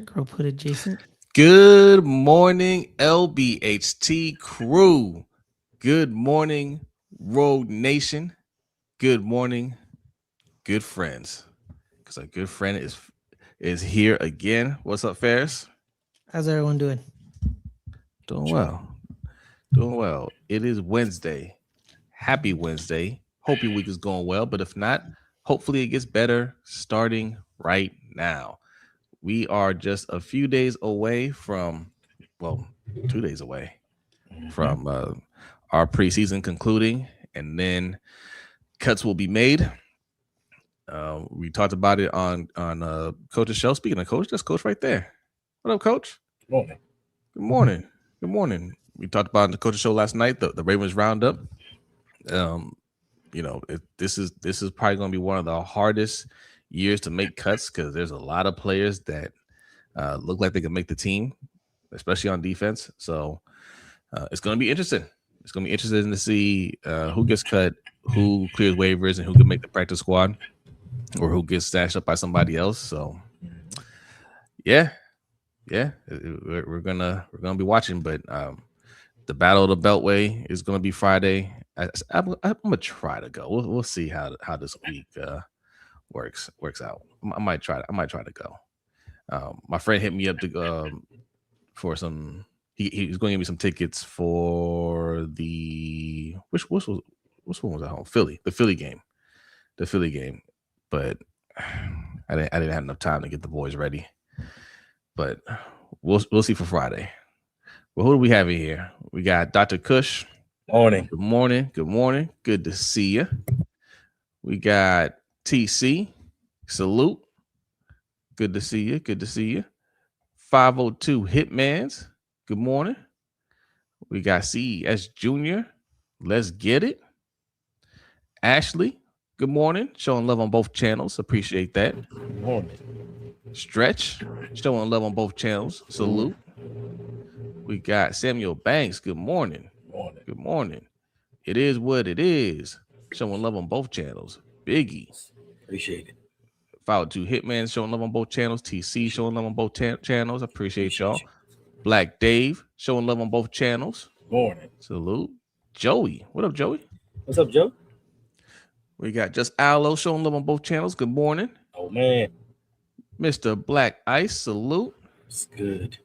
Girl put adjacent. Good morning, LBHT crew. Good morning, Road Nation. Good morning, good friends. Because a good friend is here again. What's up, Ferris? How's everyone doing? Doing well. Doing well. It is Wednesday. Happy Wednesday. Hope your week is going well. But if not, hopefully it gets better starting right now. We are just a few days away from, well, 2 days away from our preseason concluding, and then cuts will be made. We talked about it on Coach's show. Speaking of Coach, that's Coach right there. What up, Coach? Good morning. Good morning. Good morning. We talked about on the Coach's show last night the Ravens roundup. This is probably going to be one of the hardest years to make cuts because there's a lot of players that look like they can make the team, especially on defense. So it's going to be interesting. It's going to be interesting to see who gets cut, who clears waivers, and who can make the practice squad, or who gets snatched up by somebody else. So, yeah, we're gonna be watching. But the Battle of the Beltway is going to be Friday. I'm gonna try to go. We'll see how this week works out. I might try to go. My friend hit me up to for some. He was going to give me some tickets for the which one was at home? The Philly game, but I didn't have enough time to get the boys ready. But we'll see for Friday. Well, who do we have in here? We got Dr. Kush. Morning. Good morning. Good morning. Good to see you. We got TC. Salute. Good to see you. Good to see you. 502 Hitmans. Good morning. We got CES Jr. Let's get it. Ashley. Good morning. Showing love on both channels. Appreciate that. Good morning. Stretch. Showing love on both channels. Salute. We got Samuel Banks. Good morning. Morning. Good morning. It is what it is. Showing love on both channels. Biggie. Appreciate it. 502 Hitman showing love on both channels. TC showing love on both channels. Appreciate y'all. Black Dave showing love on both channels. Morning. Salute. Joey. What up, Joey? What's up, Joe? We got Just Aloe showing love on both channels. Good morning. Oh, man. Mr. Black Ice. Salute. It's good.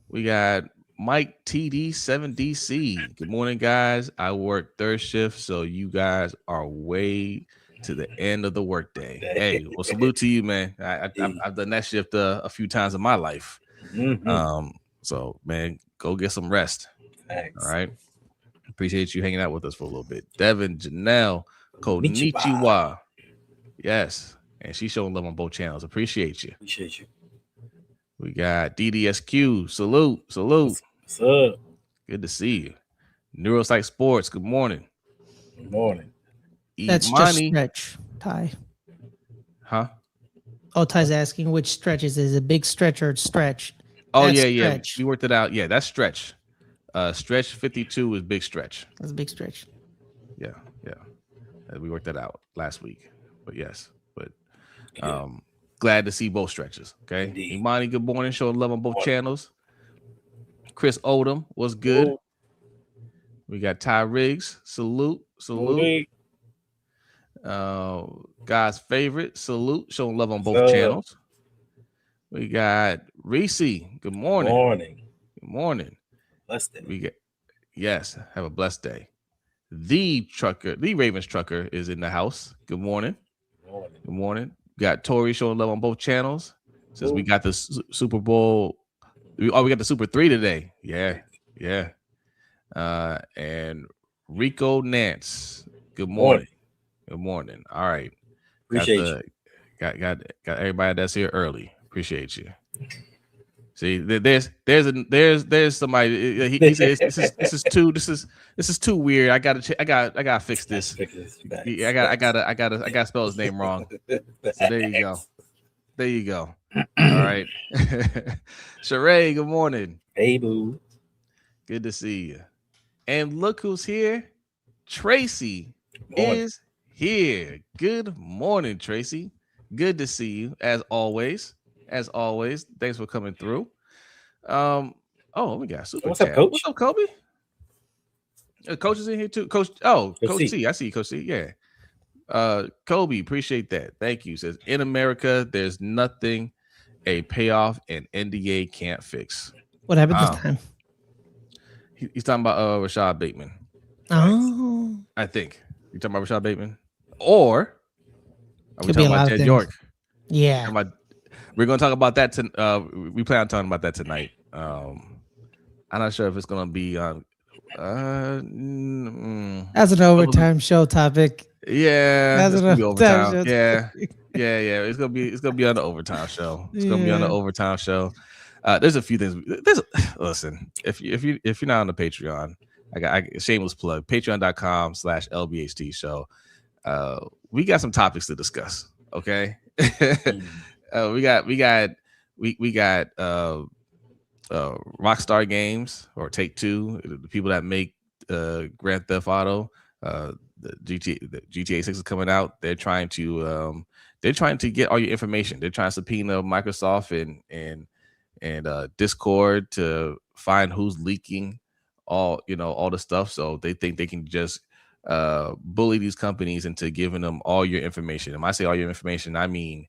We got Mike TD7DC. Good morning, guys. I work third shift, so you guys are way to the end of the workday. Hey, well, salute to you, man. I've done that shift a few times in my life. Mm-hmm. So, man, go get some rest. Thanks. All right. Appreciate you hanging out with us for a little bit. Devin, Janelle, Konnichiwa. Yes. And she's showing love on both channels. Appreciate you. Appreciate you. We got DDSQ. Salute. What's up? Good to see you. Neuropsych Sports. Good morning. Good morning. That's Imani. just stretch, Ty. Huh? Oh, Ty's asking which stretch is it? Is it a big stretch or stretch? Oh, That's yeah. stretch. We worked it out. Yeah, that's stretch. Stretch 52 is big stretch. That's a big stretch. Yeah. We worked that out last week. But yes. But glad to see both stretches. Okay. Indeed. Imani, good morning. Showing love on both channels. Chris Odom was good. Ooh. We got Ty Riggs. Salute. Ooh. God's favorite. Salute. Showing love on both channels. We got Reese. Good morning. Good morning. Blessed day. Yes. Have a blessed day. The Ravens trucker is in the house. Good morning. Good morning. We got Tori showing love on both channels. Since we got the Super Bowl. We got the Super 3 today. Yeah. And Rico Nance. Good morning. Good morning. All right. Appreciate you. Got everybody that's here early. Appreciate you. See, there's somebody. He says this is too weird. I gotta fix this. I gotta spell his name wrong. So there you go. All right. Sheree, good morning. Hey, boo. Good to see you. And look who's here. Tracy is here. Good morning, Tracy. Good to see you, as always. as always. Thanks for coming through. We got super What's chat. up, Coach? What's up, Kobe? Coach is in here too. Coach T. I see you, Coach T. Yeah. Kobe, appreciate that. Thank you. Says in America, there's nothing a payoff and NDA can't fix. What happened this time? He's talking about Rashad Bateman. Oh, I think you're talking about Rashad Bateman, or are we could be talking a lot about of Jed things. York? Yeah. We're going to talk about that. We plan on talking about that tonight. I'm not sure if it's going to be on. That's an overtime show topic. Yeah, That's it's an gonna be overtime. show Yeah. It's gonna be on the overtime show. It's gonna be on the overtime show. There's a few things. Listen, if you're not on the Patreon, I got shameless plug. Patreon.com/LBHTShow. We got some topics to discuss. Okay. We got Rockstar Games or Take Two, the people that make Grand Theft Auto. The GTA 6 is coming out. They're trying to get all your information. They're trying to subpoena Microsoft and Discord to find who's leaking all the stuff. So they think they can just bully these companies into giving them all your information. And when I say all your information, I mean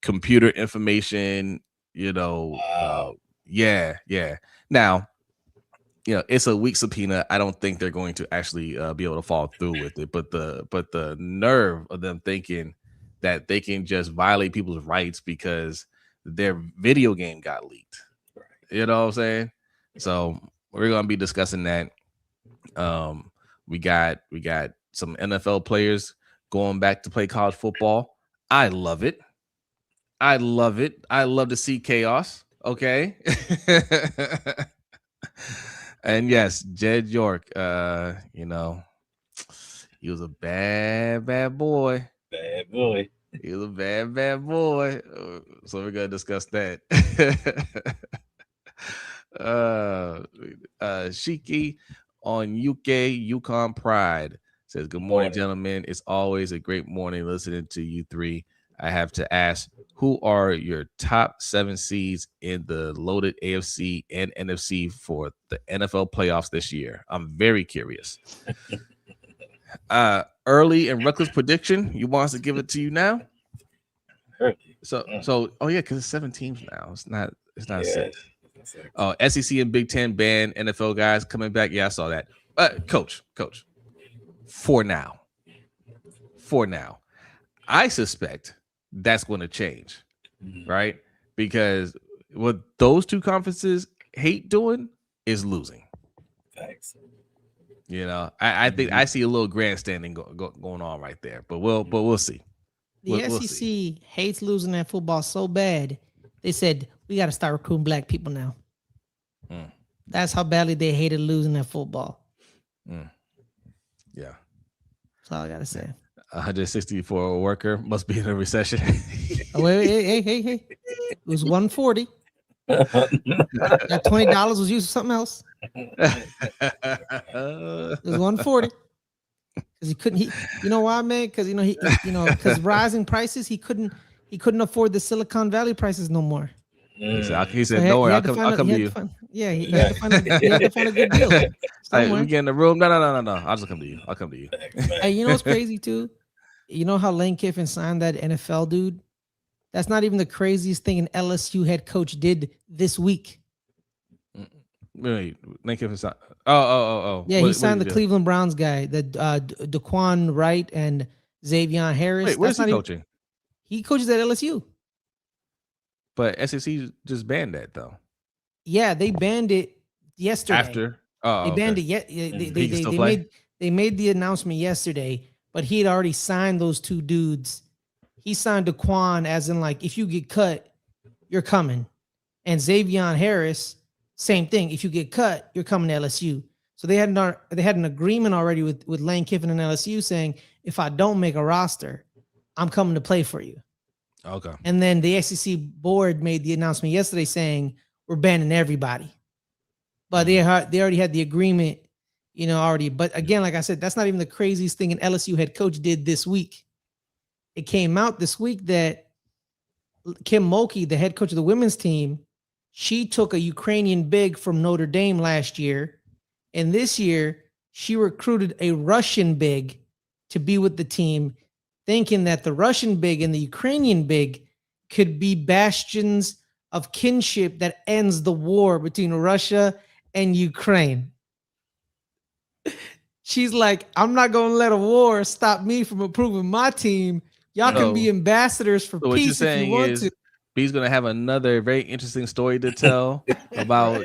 computer information. Wow. Yeah. Now, it's a weak subpoena. I don't think they're going to actually be able to follow through with it. But the nerve of them thinking that they can just violate people's rights because their video game got leaked. Right. You know what I'm saying? So we're gonna be discussing that. We got some NFL players going back to play college football. I love it. I love to see chaos. Okay. And yes, Jed York, he was a bad boy. Bad boy. He was a bad boy. So we're gonna discuss that. Shiki on Yukon Pride says, "Good morning, gentlemen. It's always a great morning listening to you three. I have to ask, who are your top 7 seeds in the loaded AFC and NFC for the NFL playoffs this year? I'm very curious." Early and reckless prediction. You want us to give it to you now? So because it's 7 teams now. It's not 6. SEC and Big Ten ban NFL guys coming back. Yeah, I saw that. Coach. For now, I suspect that's going to change, right? Because what those two conferences hate doing is losing. Thanks. I think I see a little grandstanding going on right there, but we'll see. The SEC hates losing at football so bad. They said we got to start recruiting black people now. That's how badly they hated losing at football. Yeah, that's all I gotta say. 164 a worker must be in a recession. Hey! It was 140. That $20 was used for something else. It was 140. Because he couldn't. You know why, man? Because because rising prices, he couldn't afford the Silicon Valley prices no more. He said, "Don't worry, I'll come to you." He had to find a good deal. Hey, we get in the room. No. I'll just come to you. Hey, you know what's crazy too? You know how Lane Kiffin signed that NFL dude? That's not even the craziest thing an LSU head coach did this week. Wait, Lane Kiffin signed. Oh. Yeah, he signed the Cleveland Browns guy, the Daquan Wright and Xavier Harris. Wait, where's he coaching? He coaches at LSU. But SEC just banned that though. Yeah, they banned it yesterday. They banned it. They made the announcement yesterday, but he had already signed those two dudes. He signed Daquan as in like, if you get cut, you're coming, and Xavier Harris, same thing. If you get cut, you're coming to LSU. So they had an agreement already with Lane Kiffin and LSU saying, if I don't make a roster, I'm coming to play for you. Okay. And then the SEC board made the announcement yesterday saying we're banning everybody. But they already had the agreement, already. But again, like I said, that's not even the craziest thing an LSU head coach did this week. It came out this week that Kim Mulkey, the head coach of the women's team, she took a Ukrainian big from Notre Dame last year, and this year she recruited a Russian big to be with the team, thinking that the Russian big and the Ukrainian big could be bastions of kinship that ends the war between Russia and Ukraine. She's like, I'm not going to let a war stop me from approving my team. Y'all can be ambassadors for peace if you want to. B's going to have another very interesting story to tell about,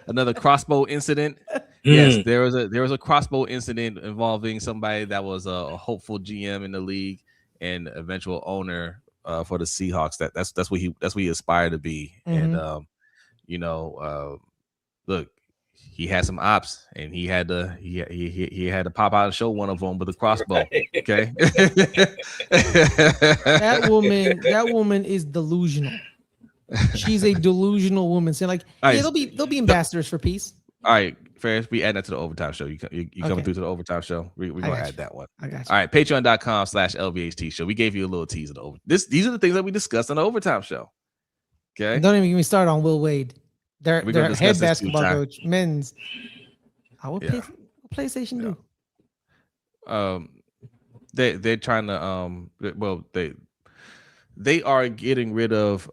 another crossbow incident. Yes, there was a crossbow incident involving somebody that was a hopeful GM in the league and eventual owner for the Seahawks. That's what he aspired to be. And look, he had some ops, and he had to pop out and show one of them with a crossbow. Okay, that woman is delusional. She's a delusional woman. So like, yeah, they'll be ambassadors for peace. All right, Ferris, we add that to the overtime show. You coming through to the overtime show? We're gonna add that one. I got you. All right, patreon.com/LBHTShow. We gave you a little tease of the over. These are the things that we discussed on the overtime show. Okay, and don't even get me started on Will Wade. Their head basketball coach, men's. What PlayStation do? They're trying to they are getting rid of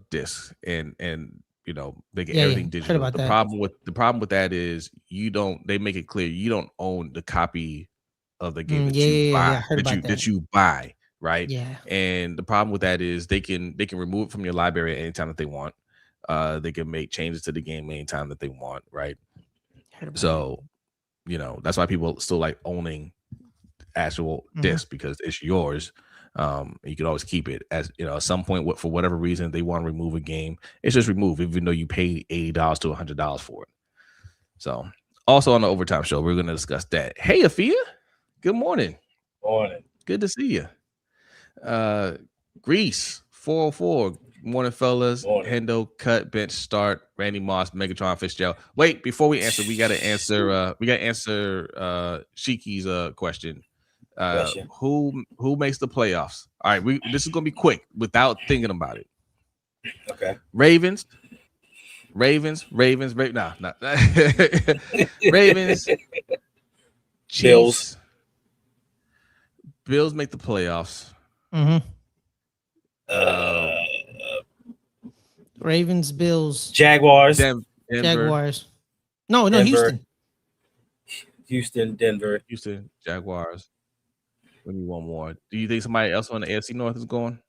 discs and they get everything digital. The problem with that is they make it clear you don't own the copy of the game that you buy, right? Yeah. And the problem with that is they can remove it from your library anytime that they want. They can make changes to the game anytime that they want, right? So, that's why people still like owning actual discs because it's yours. You can always keep it. As at some point, for whatever reason they want to remove a game, it's just removed, even though you paid $80 to $100 for it. So, also on the overtime show, we're going to discuss that. Hey, Afia, good morning. Morning. Good to see you. Greece 404. Morning, fellas. Morning. Hendo, cut, bench, start. Randy Moss, Megatron, Fitzgerald. Wait, before we answer, we got to answer. Shiki's question. Who makes the playoffs? All right, this is gonna be quick without thinking about it. Okay. Ravens. Ravens. Chiefs. Bills make the playoffs. Ravens, Bills, Jaguars, Denver. Jaguars. No, Denver. Houston, Denver, Jaguars. We need one more. Do you think somebody else on the AFC North is going?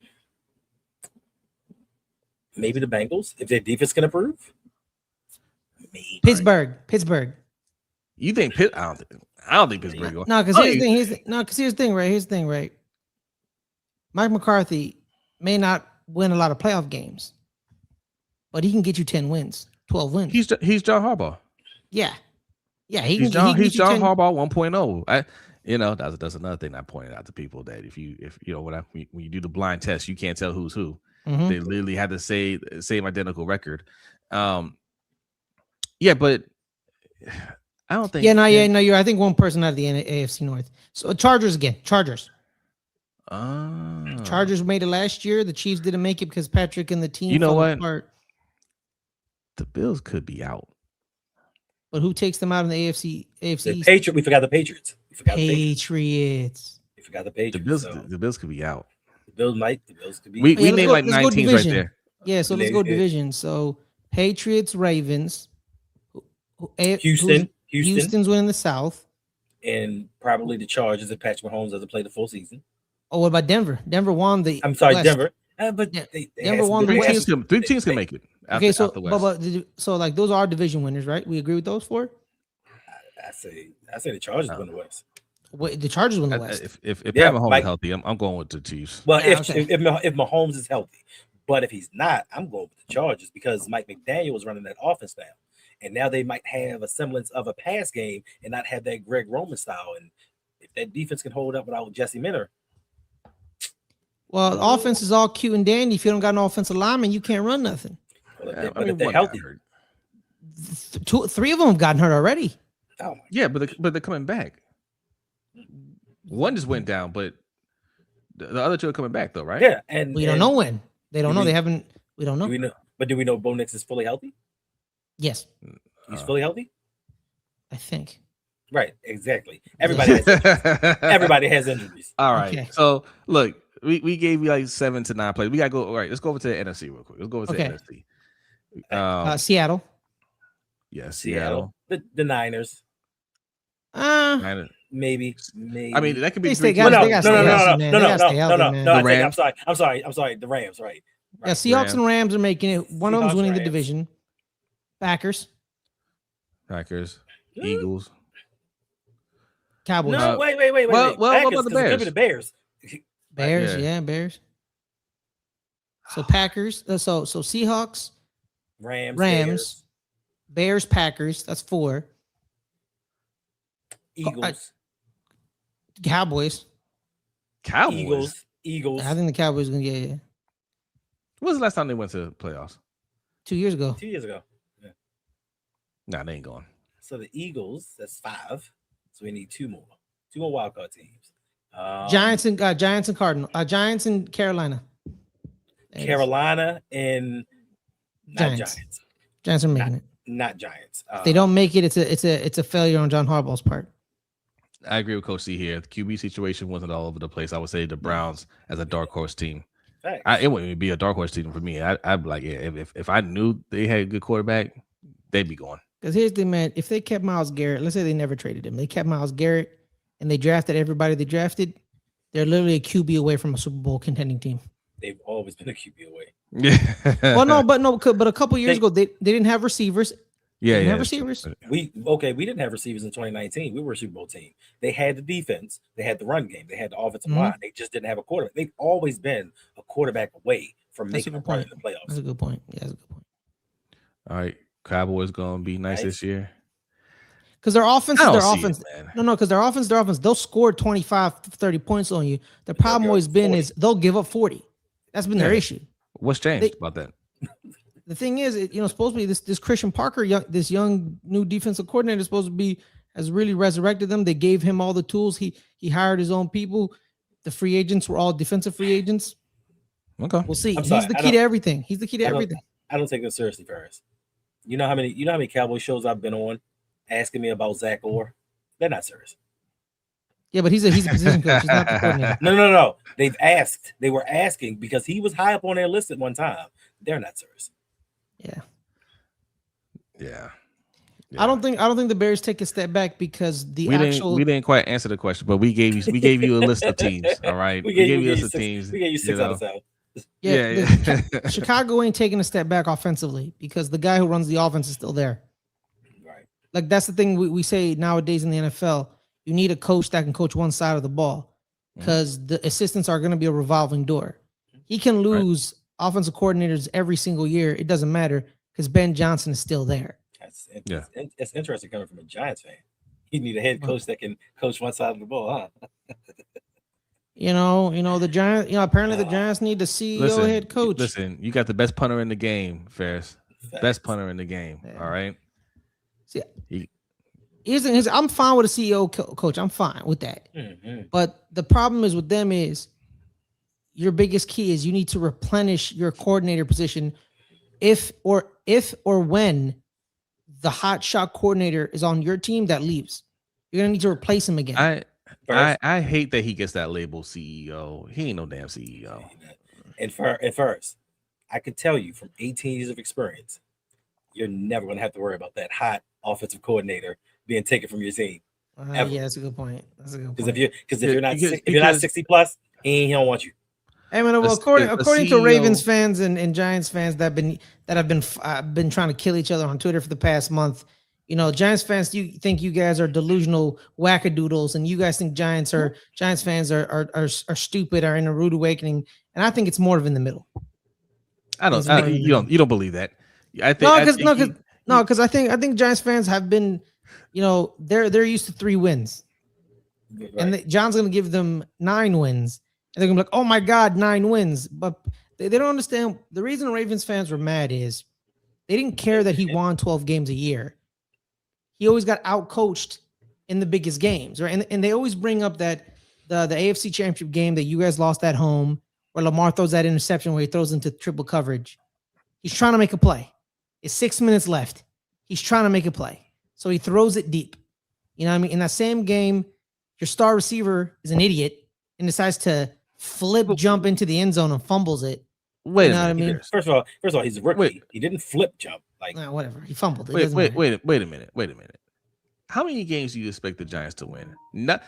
Maybe the Bengals, if their defense can improve. Maybe. Pittsburgh. You think Pitt? I don't think Pittsburgh going. No, because here's the thing, right? Here's the thing, right? Mike McCarthy may not win a lot of playoff games, but he can get you 10 wins, 12 wins. He's John Harbaugh. Yeah. He's John Harbaugh 1.0. That's another thing I pointed out to people, that if when you do the blind test, you can't tell who's who. They literally had the same identical record. But I don't think. You're. I think one person out of the AFC North. So Chargers again. Chargers made it last year. The Chiefs didn't make it because Patrick and the team. You know what? Apart. The Bills could be out. But who takes them out in the AFC? We forgot the Patriots. We forgot the Patriots. The Bills could be out. The Bills could be. We named like 9 teams right there. Yeah, so let's go division. So Patriots, Ravens, Houston's winning the South, and probably the Chargers if Patrick Mahomes doesn't play the full season. Oh, what about Denver? Denver won the. I'm sorry, West. Denver. But Denver won the West. 3 teams can make it. Okay, so like those are division winners, right? We agree with those 4. I say the Chargers win the West. Wait, the Chargers win the West. If Pat Mahomes is healthy, I'm going with the Chiefs. Well, if Mahomes is healthy, but if he's not, I'm going with the Chargers because Mike McDaniel was running that offense now, and now they might have a semblance of a pass game and not have that Greg Roman style. And if that defense can hold up without Jesse Minter. Well, offense is all cute and dandy. If you don't got an offensive lineman, you can't run nothing. But if they're healthy, 3 of them have gotten hurt already. Oh yeah, but they're coming back. One just went down, but the other 2 are coming back though, right? Yeah, and we don't know when. They don't know. They haven't. We don't know. Do we know? But do we know Bo Nix is fully healthy? Yes, He's fully healthy. I think. Right. Exactly. Everybody has injuries. Everybody has injuries. All right. Okay. So look, we gave you like 7 to 9 plays. We gotta go. All right. Let's go over to the NFC real quick. Let's go over to the NFC. Seattle. Yes, Seattle. The Niners. Niners. Maybe. I mean, that could be. No. The Rams. I'm sorry. The Rams. Right. Yeah, Seahawks and Rams are making it. One of them's winning the division. Packers. Eagles. Cowboys. No, wait. Well, what about the Bears? The Bears. Bears, yeah, Bears. So Packers. So Seahawks, Rams, Bears, Packers. That's 4. Eagles, Cowboys. Eagles. I think the Cowboys are gonna get it. When was the last time they went to playoffs? 2 years ago. 2 years ago. Yeah. Nah, they ain't going. So the Eagles, that's 5. So we need 2 more. 2 more wild card teams. Giants and Cardinals. Giants and Carolina. Carolina and Giants. Giants are making it. Not Giants. If they don't make it, it's a failure on John Harbaugh's part. I agree with Coach C here. The QB situation wasn't all over the place. I would say the Browns as a dark horse team. It wouldn't even be a dark horse team for me. I'd be like, yeah, if I knew they had a good quarterback, they'd be going. Because here's the man, if they kept Myles Garrett, let's say they never traded him, they kept Myles Garrett and they drafted everybody they drafted, they're literally a QB away from a Super Bowl contending team. They've always been a QB away. Yeah. Well, but a couple years ago they didn't have receivers. Yeah, have receivers. We didn't have receivers in 2019. We were a Super Bowl team. They had the defense, they had the run game, they had the offensive line. They just didn't have a quarterback. They've always been a quarterback away from making a run in the playoffs. That's a good point. Yeah, that's a good point. All right, Cowboys gonna be nice this year. Because their offense is their offense. Because their offense, they'll score 25, 30 points on you. The problem always been 40. Is they'll give up 40. That's been their issue. What's changed about that? The thing is, supposed to be this Christian Parker, this young new defensive coordinator, is supposed to be has really resurrected them. They gave him all the tools. He hired his own people. The free agents were all defensive free agents. Okay, we'll see. He's the key to everything. He's the key to everything. I don't take this seriously, Ferris. You know how many Cowboy shows I've been on asking me about Zach Orr? They're not serious. Yeah, but he's a position coach. He's not the coordinator. No. They were asking because he was high up on their list at one time. They're not serious. Yeah. I don't think the Bears take a step back because we didn't quite answer the question, but we gave you a list of teams. All right, we gave you a list of teams. We gave you 6 out of 7. Yeah. Chicago ain't taking a step back offensively because the guy who runs the offense is still there. Right. Like that's the thing we say nowadays in the NFL. You need a coach that can coach one side of the ball because the assistants are going to be a revolving door. He can lose offensive coordinators every single year. It doesn't matter because Ben Johnson is still there. It's interesting coming from a Giants fan. You need a head coach that can coach one side of the ball, huh? The Giants. Apparently the Giants need the CEO head coach. Listen, you got the best punter in the game, Ferris. Best punter in the game. Yeah. All right. See, I'm fine with a CEO coach. I'm fine with that. Mm-hmm. But the problem is with them is your biggest key is you need to replenish your coordinator position if or when the hot shot coordinator is on your team that leaves. You're gonna need to replace him again. I hate that he gets that label CEO. He ain't no damn CEO. And first, I can tell you from 18 years of experience, you're never gonna have to worry about that hot offensive coordinator being taken from your team. Yeah, that's a good point. Because if you're not 60 plus, he don't want you. Hey man, well, according to Ravens fans and Giants fans that have been trying to kill each other on Twitter for the past month, Giants fans, you think you guys are delusional wackadoodles, and you guys think Giants fans are stupid, are in a rude awakening, and I think it's more of in the middle. You don't believe that? I think because I think Giants fans have been, they're used to 3 wins, right. And John's going to give them 9 wins. And they're gonna be like, oh my God, 9 wins. But they don't understand. The reason Ravens fans were mad is they didn't care that he won 12 games a year. He always got out-coached in the biggest games, right? And they always bring up that the AFC Championship game that you guys lost at home, where Lamar throws that interception where he throws into triple coverage. He's trying to make a play. It's 6 minutes left. He's trying to make a play. So he throws it deep. You know what I mean? In that same game, your star receiver is an idiot and decides to jump into the end zone and fumbles it. Wait, you know what I mean? First of all, he's a rookie. He didn't flip jump. Like whatever. He fumbled. Wait a minute. How many games do you expect the Giants to win? Not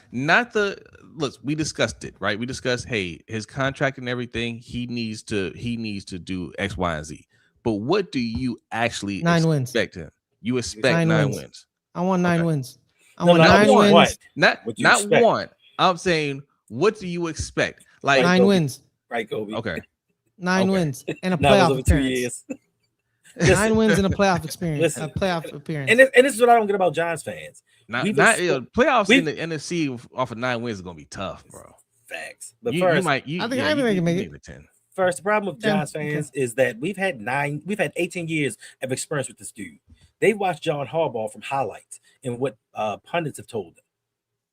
look, we discussed it, right? We discussed, hey, his contract and everything, he needs to do X, Y, and Z. But what do you actually expect him? You expect 9 wins. I want 9 wins. I want 9 wins. Not one. I'm saying, what do you expect? Like 9 wins. Right, Kobe. Okay. 9 wins and a playoff appearance. 9 wins in a playoff experience. Listen, a playoff appearance. And this is what I don't get about Giants fans. Playoffs in the NFC off of 9 wins is gonna be tough, bro. Facts. But I think they can make it. 10. First, the problem with Giants fans is that we've had 18 years of experience with this dude. They watched John Harbaugh from highlights and what pundits have told them.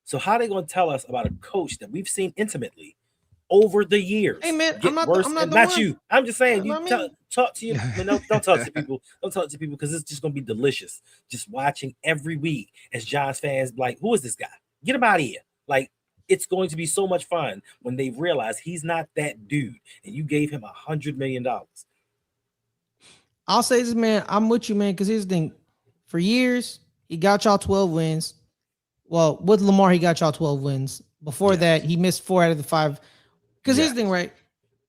So how are they going to tell us about a coach that we've seen intimately over the years? Hey man, I'm not you. I'm just saying. Talk to you. Don't talk to people. Don't talk to people because it's just going to be delicious. Just watching every week as Giants fans like, who is this guy? Get him out of here. Like, it's going to be so much fun when they realize he's not that dude, and you gave him $100 million. I'll say this, man. I'm with you, man, because here's the thing. For years, he got y'all 12 wins. Well, with Lamar, he got y'all 12 wins. Before that, he missed 4 out of the 5. Because here's the thing, right?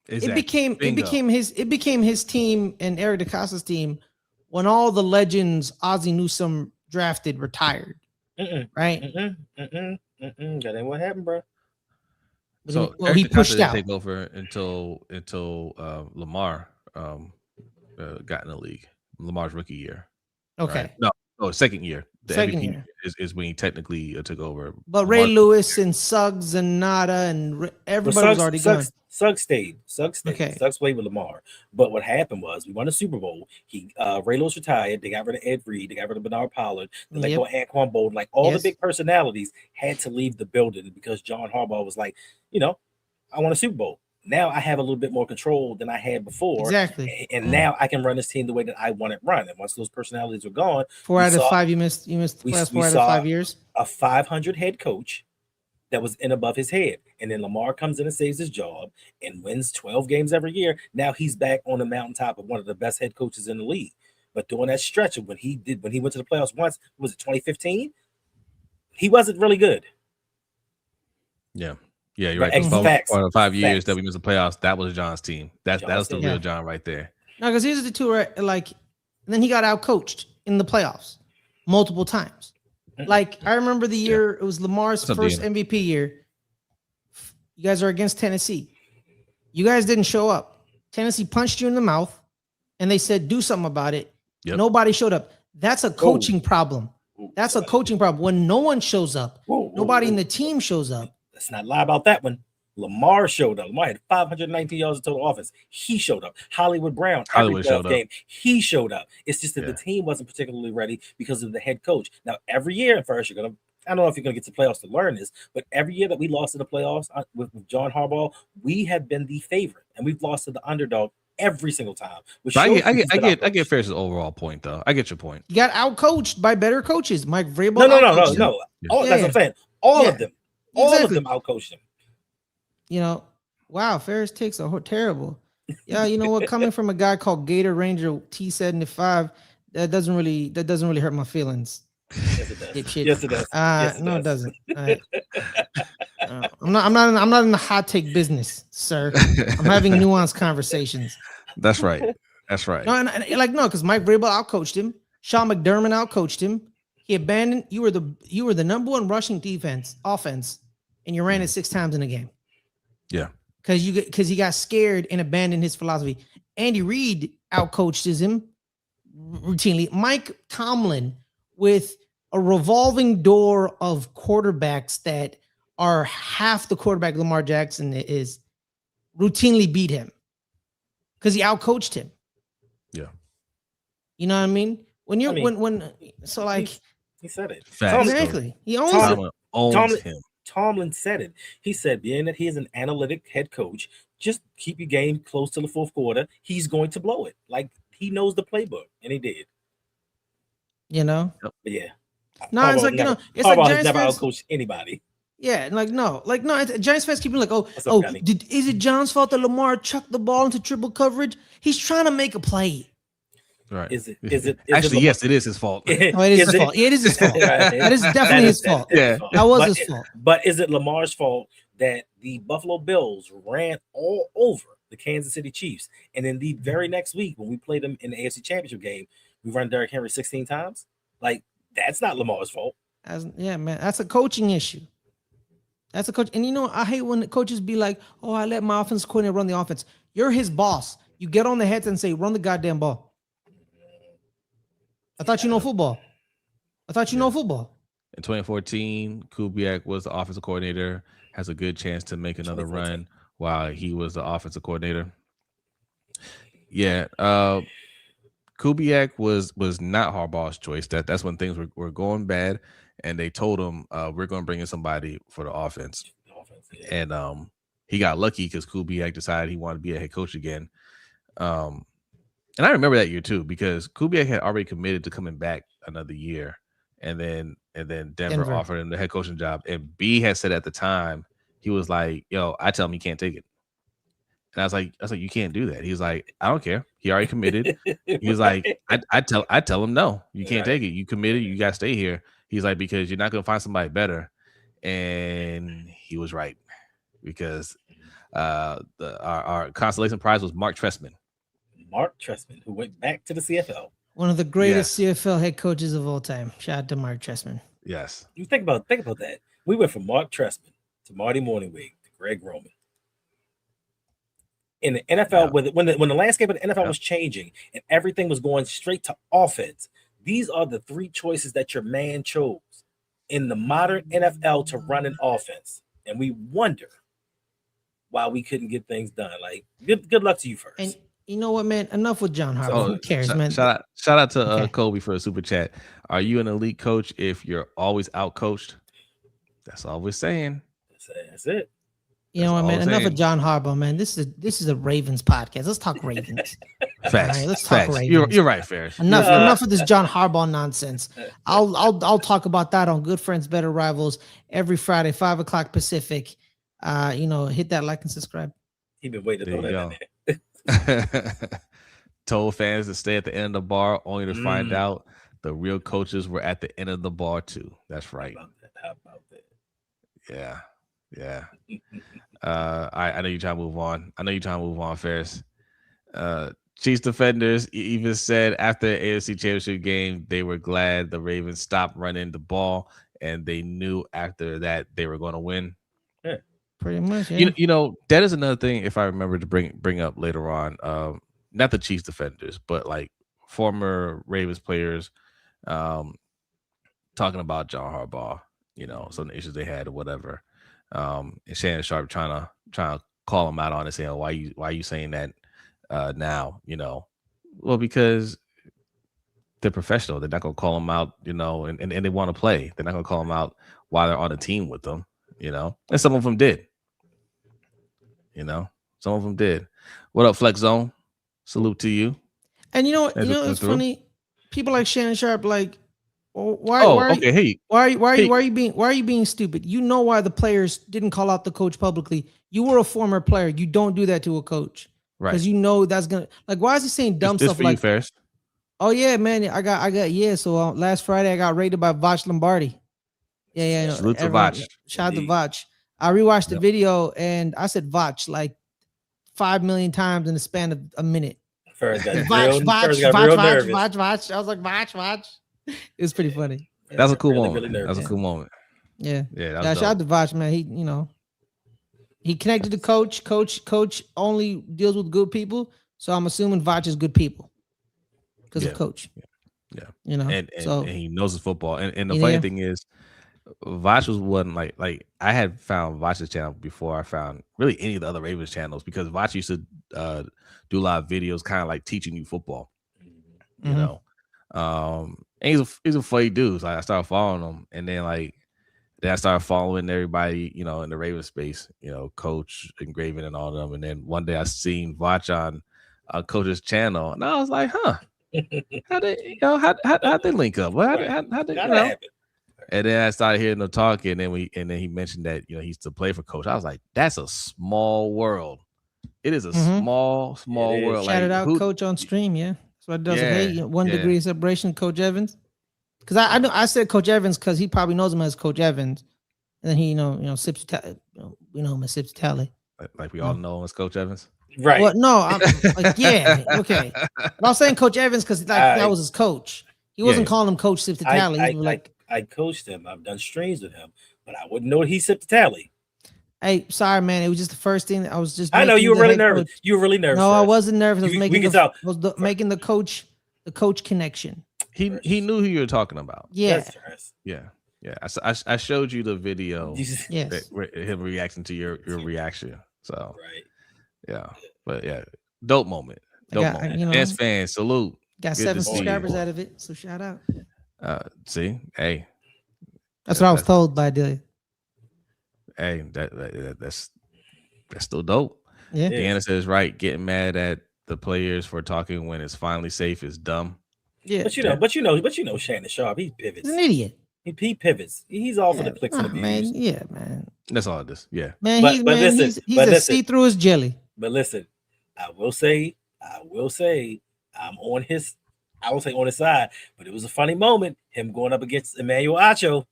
Exactly. It became his team and Eric DeCosta's team when all the legends Ozzie Newsome drafted retired. Right? That ain't what happened, bro. So he pushed out. Take over until Lamar got in the league. Lamar's rookie year. Okay. Right? No, second year. The second MVP year is when he technically took over. But Ray Lewis and Suggs and Nada and everybody was already gone. Suggs stayed. Okay. Suggs played with Lamar. But what happened was we won a Super Bowl. Ray Lewis retired. They got rid of Ed Reed. They got rid of Bernard Pollard. They let go of Anquan Bolden. Like all the big personalities had to leave the building because John Harbaugh was like, I want a Super Bowl. Now I have a little bit more control than I had before. Exactly. And now I can run this team the way that I want it run. And once those personalities were gone, 4 out of 5, you missed the last 4 out of 5 years. A 500 head coach that was in above his head. And then Lamar comes in and saves his job and wins 12 games every year. Now he's back on the mountaintop of one of the best head coaches in the league. But during that stretch of when he went to the playoffs once, was it 2015? He wasn't really good. Yeah. Yeah, you're right. For 5 years that we missed the playoffs, that was John's team. That was the real John right there. No, because here's the two, right? Like, and then he got out-coached in the playoffs multiple times. Like, I remember the year it was Lamar's first MVP year. You guys are against Tennessee. You guys didn't show up. Tennessee punched you in the mouth, and they said, do something about it. Yep. Nobody showed up. That's a coaching problem. That's a coaching problem. When no one shows up, nobody in the team shows up. Let's not lie about that one. Lamar showed up. Lamar had 519 yards of total offense. He showed up. Hollywood Brown, every game, he showed up. It's just that the team wasn't particularly ready because of the head coach. Now, every year, first, I don't know if you're going to get to playoffs to learn this, but every year that we lost to the playoffs with John Harbaugh, we have been the favorite, and we've lost to the underdog every single time. I get Ferris's overall point, though. I get your point. You got out-coached by better coaches. Mike Vrabel. No. That's what I'm saying. All of them. All of them outcoached him. Wow, Ferris takes are terrible. Yeah, you know what? Coming from a guy called Gator Ranger T75, that doesn't really hurt my feelings. Yes, it does. Yes, it does. No, it doesn't. I'm not in the hot take business, sir. I'm having nuanced conversations. That's right. No, because Mike Vrabel outcoached him. Sean McDermott outcoached him. He abandoned. You were the number 1 rushing offense, and you ran it 6 times in a game. Yeah, because he got scared and abandoned his philosophy. Andy Reid outcoached him routinely. Mike Tomlin, with a revolving door of quarterbacks that are half the quarterback Lamar Jackson is, routinely beat him because he outcoached him. Yeah, you know what I mean. When he said it. Exactly. He owns him. Tomlin said it. He said, being that he is an analytic head coach, just keep your game close to the fourth quarter. He's going to blow it. Like, he knows the playbook, and he did. You know? But yeah. No, it's like, you know, it's Harbaugh like has Giants never fans. outcoached anybody. Yeah, like no, Giants fans keep being like, What's up, Connie? is it John's fault that Lamar chucked the ball into triple coverage? He's trying to make a play. Right. Is it actually, yes, it is his fault. No, it is his fault. It is his fault. That is definitely his fault. Yeah. That was his fault. But is it Lamar's fault that the Buffalo Bills ran all over the Kansas City Chiefs? And then the very next week, when we played them in the AFC Championship game, we run Derrick Henry 16 times? Like, that's not Lamar's fault. Yeah, man, that's a coaching issue. That's a coach. And you know, I hate when the coaches be like, oh, I let my offense coordinator run the offense. You're his boss. You get on the heads and say, run the goddamn ball. I thought you know football. In 2014, Kubiak was the offensive coordinator, has a good chance to make another run while he was the offensive coordinator. Yeah. Kubiak was not Harbaugh's choice. That's when things were going bad, and they told him, we're going to bring in somebody for the offense. And he got lucky because Kubiak decided he wanted to be a head coach again. And I remember that year too, because Kubiak had already committed to coming back another year, and then Denver offered him the head coaching job. And B had said at the time, he was like, "Yo, I tell him he can't take it." And I was like, "You can't do that." He was like, "I don't care. He already committed." He was like, "I tell him no, you can't take it. You committed. You got to stay here." He's like, "Because you're not going to find somebody better." And he was right, because our consolation prize was Mark Trestman. Mark Trestman, who went back to the CFL. One of the greatest CFL head coaches of all time. Shout out to Mark Trestman. Yes. You think about that. We went from Mark Trestman to Marty Morningwig to Greg Roman. In the NFL, when the landscape of the NFL was changing and everything was going straight to offense, these are the three choices that your man chose in the modern NFL to run an offense. And we wonder why we couldn't get things done. Like, good luck to you first. And you know what, man? Enough with John Harbaugh. Who cares, man? Shout out to Kobe for a super chat. Are you an elite coach if you're always out coached? That's all we're saying. That's it. You know what, man? Enough of John Harbaugh, man. This is a Ravens podcast. Let's talk Ravens. Facts. Right, let's talk Ravens. You're right, Ferris. Enough of this John Harbaugh nonsense. I'll talk about that on Good Friends Better Rivals every Friday, 5:00 Pacific. Hit that like and subscribe. He been waiting to throw that in there. Told fans to stay at the end of the bar, only to find out the real coaches were at the end of the bar too. That's right. How about that? Yeah. I know you're trying to move on. Ferris. Chiefs defenders even said after the AFC Championship game, they were glad the Ravens stopped running the ball, and they knew after that they were going to win. Yeah. Pretty much, yeah. You know, that is another thing, if I remember to bring up later on. Not the Chiefs defenders, but like former Ravens players talking about John Harbaugh, some of the issues they had or whatever. And Shannon Sharp trying to call him out on it, saying, why are you saying that now? Well, because they're professional. They're not gonna call them out, and they want to play. They're not gonna call them out while they're on a team with them. And some of them did. Some of them did. What up, Flex Zone? Salute to you. And it's funny. People like Shannon Sharp, like, why are you being stupid? You know why the players didn't call out the coach publicly. You were a former player. You don't do that to a coach, right? Because that's gonna, like, why is he saying dumb stuff like, Ferris? Oh yeah, man, I got So last Friday I got rated by Vach Lombardi. Yeah. Salute to Vach. Shout out to Vach. I rewatched the video and I said Vach like 5 million times in the span of a minute. Vach. I was like, Vach. It was pretty funny. That's a cool moment. That's a cool moment. Yeah. Shout out to Vach, man. He connected to coach. Coach only deals with good people. So I'm assuming Vach is good people because of coach. Yeah. And he knows his football. And the funny thing is, Vach was one like I had found Vach's channel before I found really any of the other Ravens channels, because Vach used to do a lot of videos kind of like teaching you football, and he's a funny dude. So I started following him, and then like Then I started following everybody, you know, in the Ravens space, you know, Coach and Graven and all of them. And then one day I seen Vach on Coach's channel, and I was like, huh, how they link up? What how they, you know? Happen. And then I started hearing them talking, and then he mentioned that, you know, he used to play for Coach. I was like, that's a small world. It is a small world. Shout it like out, Coach on stream. Yeah, that's what it does. Hey, 1 degree of separation, Coach Evans. Because I know I said Coach Evans because he probably knows him as Coach Evans, and then he sips we know him as Sips Tally. Like we all know him as Coach Evans. Right. Well, no, I'm like, yeah, okay. But I was saying Coach Evans because that was his coach. He wasn't calling him Coach Sips Tally. I coached him. I've done streams with him, but I wouldn't know he sipped the tally. Hey, sorry, man. It was just the first thing. I was just. I know you were really nervous. Coach. You were really nervous. No, I wasn't nervous. I was making the coach connection. He knew who you were talking about. Yeah. Yeah. I showed you the video. Yes. Him reacting to your reaction. So right. Yeah. But yeah, dope moment. As fans, salute. Got 7 subscribers out of it, so shout out. See, hey. That's what I was told by the. Hey, that's still dope. Yeah. Deanna says right. Getting mad at the players for talking when it's finally safe is dumb. Yeah. But you know, Shannon Sharp, he pivots. He's an idiot. He pivots. He's all for the clicks and the views. Man, yeah, man. That's all it is. Yeah. Man, he's a see-through his jelly. But listen, I will say, I'm on his. I won't say on his side, but it was a funny moment. Him going up against Emmanuel Acho.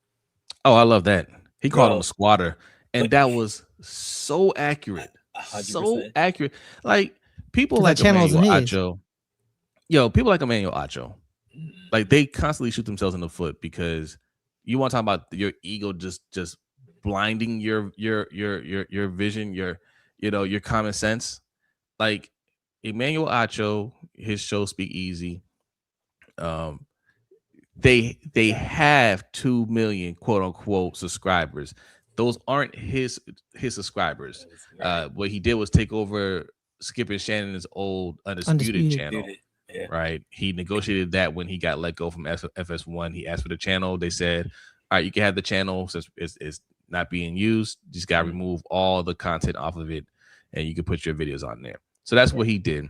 Oh, I love that. He called him a squatter, and that was so accurate. 100%. So accurate. Like people like Emmanuel Acho. People like Emmanuel Acho. Like they constantly shoot themselves in the foot because you want to talk about your ego just blinding your vision, your common sense. Like Emmanuel Acho, his show Speak Easy. They have 2 million quote unquote subscribers. Those aren't his subscribers. What he did was take over Skip and Shannon's old Undisputed channel. Yeah. Right. He negotiated that when he got let go from FS1. He asked for the channel. They said, all right, you can have the channel since it's not being used. You just got to remove all the content off of it and you can put your videos on there. So that's what he did.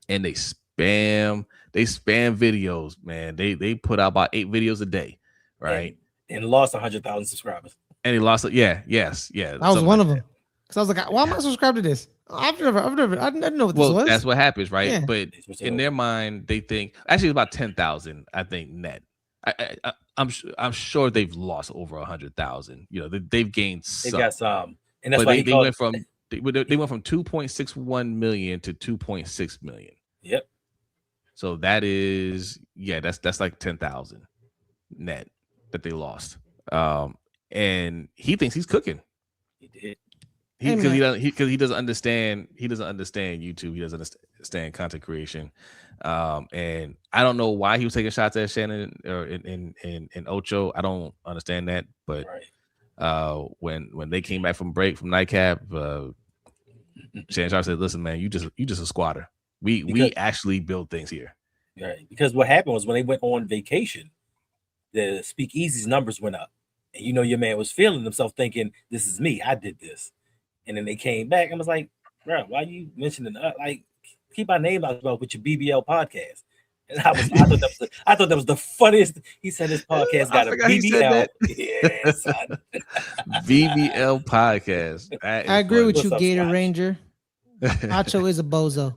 And they spam videos, man. They put out about 8 videos a day, right? And lost 100,000 subscribers. And he lost it. Yeah. That was one of them. Because I was like, why am I subscribed to this? I didn't know what this was. That's what happens, right? Yeah. But in their mind, they think actually it's about 10,000. I think net. I'm sure they've lost over 100,000. They've gained some. They got some, and that's but why they went from 2.61 million to 2.6 million. Yep. So that is that's like 10,000 net that they lost. And he thinks he's cooking. He did. Because he doesn't understand YouTube. He doesn't understand content creation. And I don't know why he was taking shots at Shannon or in Ocho. I don't understand that. But when they came back from break from nightcap, Shannon Sharp said, "Listen, man, you just a squatter. We actually build things here." Right. Because what happened was when they went on vacation, the Speakeasy's numbers went up, and your man was feeling himself, thinking, "This is me. I did this." And then they came back and was like, bro, why you mentioning keep my name out with your BBL podcast? And I thought that was the funniest. He said his podcast got a BBL. Yeah, son. BBL podcast. I agree with you, Gator Ranger. Acho is a bozo.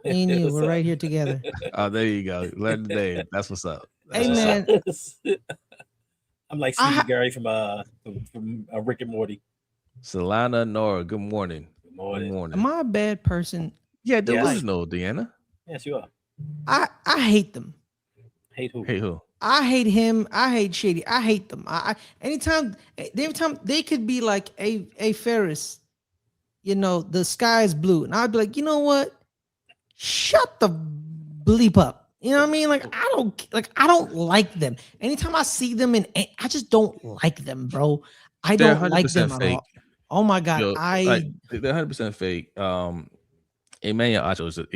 Me and you, we're right here together. Oh, there you go. Learn the name. That's what's up. Hey, man. I'm like Steve Gary from Rick and Morty. Solana Nora, good morning. Good morning. Am I a bad person? Yeah, delusional, Deanna. Yes, you are. I hate them. Hate who? Hate who? I hate him. I hate Shady. I hate them. Anytime they could be like a Ferris, the sky is blue, and I'd be like, you know what? Shut the bleep up. You know what I mean? Like I don't like them. Anytime I see them, I just don't like them, bro. I don't like them at all. Oh my god, they're 100% fake. Emmanuel Acho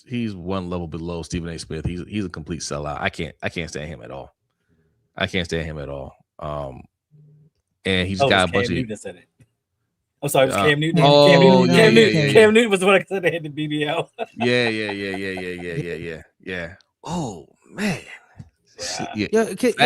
he's one level below Stephen A. Smith. He's a complete sellout. I can't stand him at all. and he just Oh, it was got a Cam bunch of. Newton that said it. I'm sorry, it was Cam Newton. Oh yeah, Cam Newton was the one that said they had the BBL. Yeah. Oh man. Yeah,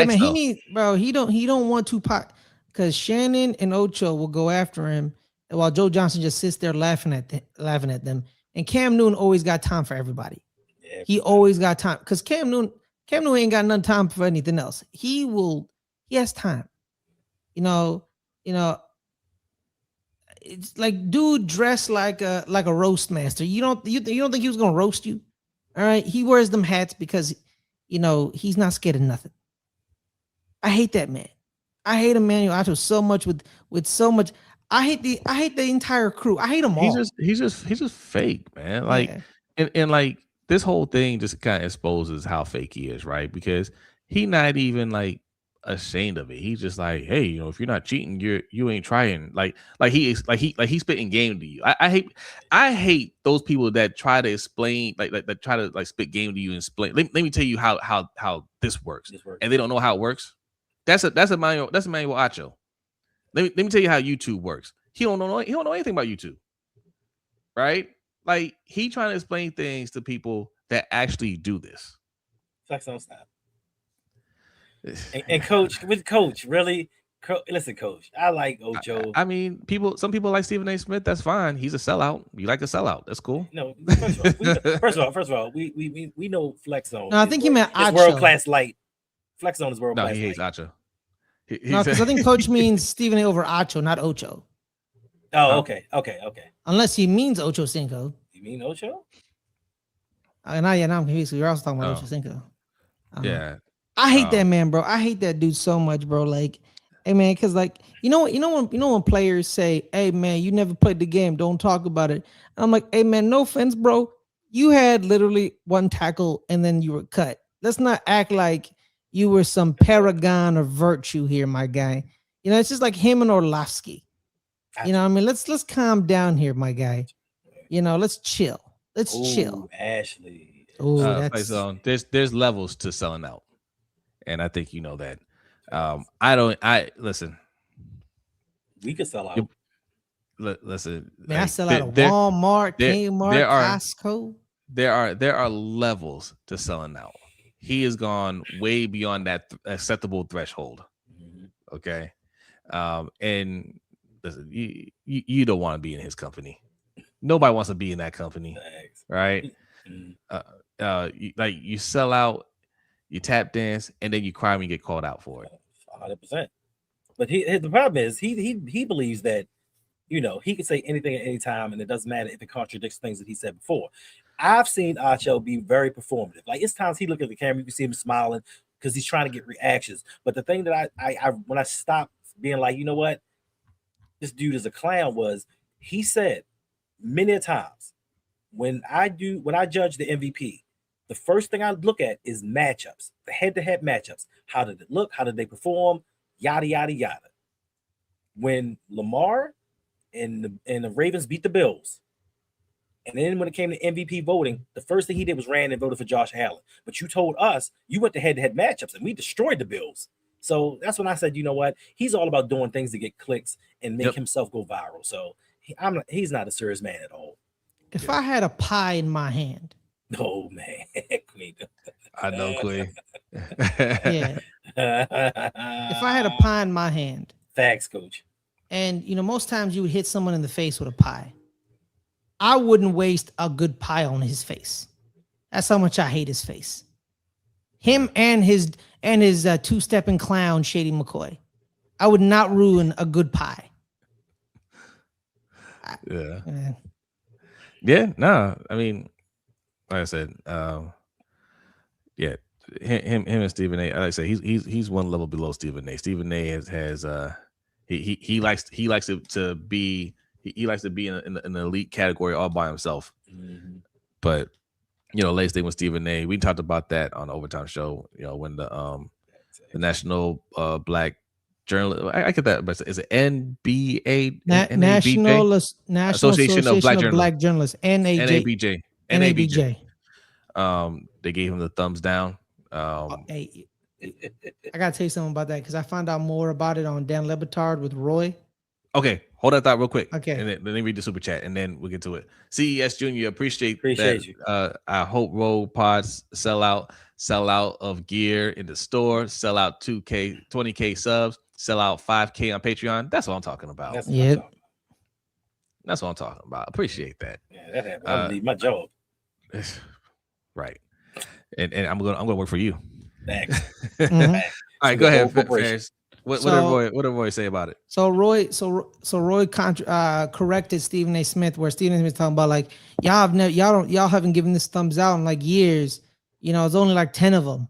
man. He need, bro. He don't want Tupac because Shannon and Ocho will go after him, while Joe Johnson just sits there laughing at them. And Cam Newton always got time for everybody. Yeah, he always got time because Cam Newton ain't got none time for anything else. He has time. You know. It's like dude dressed like a roast master. You don't think he was gonna roast you? All right, he wears them hats because he's not scared of nothing. I hate that man. I hate Emmanuel Acho so much with so much. I hate the entire crew. I hate them all. He's just fake, man. Like and like this whole thing just kind of exposes how fake he is, right? Because he not even like ashamed of it. He's just like, hey, if you're not cheating, you ain't trying. Like he's spitting game to you. I hate those people that try to explain, that try to like spit game to you and explain. Let me tell you how this works, and they don't know how it works. That's Emmanuel Acho. Let me tell you how YouTube works. He don't know anything about YouTube, right? Like he trying to explain things to people that actually do this. Flex on snap. And coach, really? Listen, coach, I like Ocho. I mean, some people like Stephen A. Smith. That's fine. He's a sellout. You like a sellout. That's cool. No, first of all, we know Flex Zone. No, I think he meant Acho. World class light. Flex Zone is world class. No, he hates Acho. No, because I think coach means Stephen A. over Acho, not Ocho. Oh, okay. Unless he means Ocho Cinco. You mean Ocho? Now I'm confused. You're also talking about Ocho Cinco. Yeah. I hate that man, bro. I hate that dude so much, bro. Like, hey man, because like when players say, "Hey man, you never played the game, don't talk about it." And I'm like, "Hey man, no offense, bro. You had literally one tackle and then you were cut. Let's not act like you were some paragon of virtue here, my guy. It's just like him and Orlovsky. You know what I mean? Let's calm down here, my guy. Let's chill. Let's chill. Ashley. There's levels to selling out. And I think you know that. Listen. We could sell out. Listen. Man, I sell out of Walmart, Kmart, Costco. There are levels to selling out. He has gone way beyond that acceptable threshold. Okay. And listen, you don't want to be in his company. Nobody wants to be in that company. Thanks. Right? You sell out. You tap dance and then you cry when you get called out for it. 100%. But the problem is he believes that he can say anything at any time and it doesn't matter if it contradicts things that he said before. I've seen Acho be very performative. Like it's times he look at the camera, you can see him smiling because he's trying to get reactions. But the thing that I when I stopped being like, you know what, this dude is a clown was he said many a times when I judge the MVP. The first thing I look at is matchups, the head-to-head matchups. How did it look? How did they perform? Yada, yada, yada. When Lamar and the Ravens beat the Bills, and then when it came to MVP voting, the first thing he did was ran and voted for Josh Allen. But you told us you went to head-to-head matchups, and we destroyed the Bills. So that's when I said, you know what? He's all about doing things to get clicks and make himself go viral. So he's not a serious man at all. If I had a pie in my hand, oh man, Queen. I know, Queen. Yeah. If I had a pie in my hand, facts, coach. And most times you would hit someone in the face with a pie. I wouldn't waste a good pie on his face. That's how much I hate his face. Him and his two-stepping clown, Shady McCoy. I would not ruin a good pie. Yeah. No, I mean. Like I said, him and Stephen A. Like I said, he's one level below Stephen A. Stephen A. has he likes to be in an elite category all by himself. Mm-hmm. But latest thing with Stephen A. We talked about that on the Overtime Show. When the National Black Journalist, I get that, but is it NBA? National Association of Black Journalists, NABJ. They gave him the thumbs down. I gotta tell you something about that because I found out more about it on Dan Le Batard with Roy. Okay, hold that thought real quick. Okay. And then let me read the super chat and then we'll get to it. CES Junior, appreciate Appreciate that. you. I hope Roll Pods sell out of gear in the store, sell out 2K, 20K subs, sell out 5K on Patreon. That's what I'm talking about. That's what I'm talking about. That's what I'm talking about. Appreciate that. Yeah, that happened. I'm gonna leave my job. Right. And I'm gonna work for you. Thanks. Mhm. All right, go ahead, Ferris. What did Roy say about it? So Roy corrected Stephen A. Smith, where Stephen A. Smith talking about like y'all haven't given this thumbs out in like years. You know, it's only like 10 of them,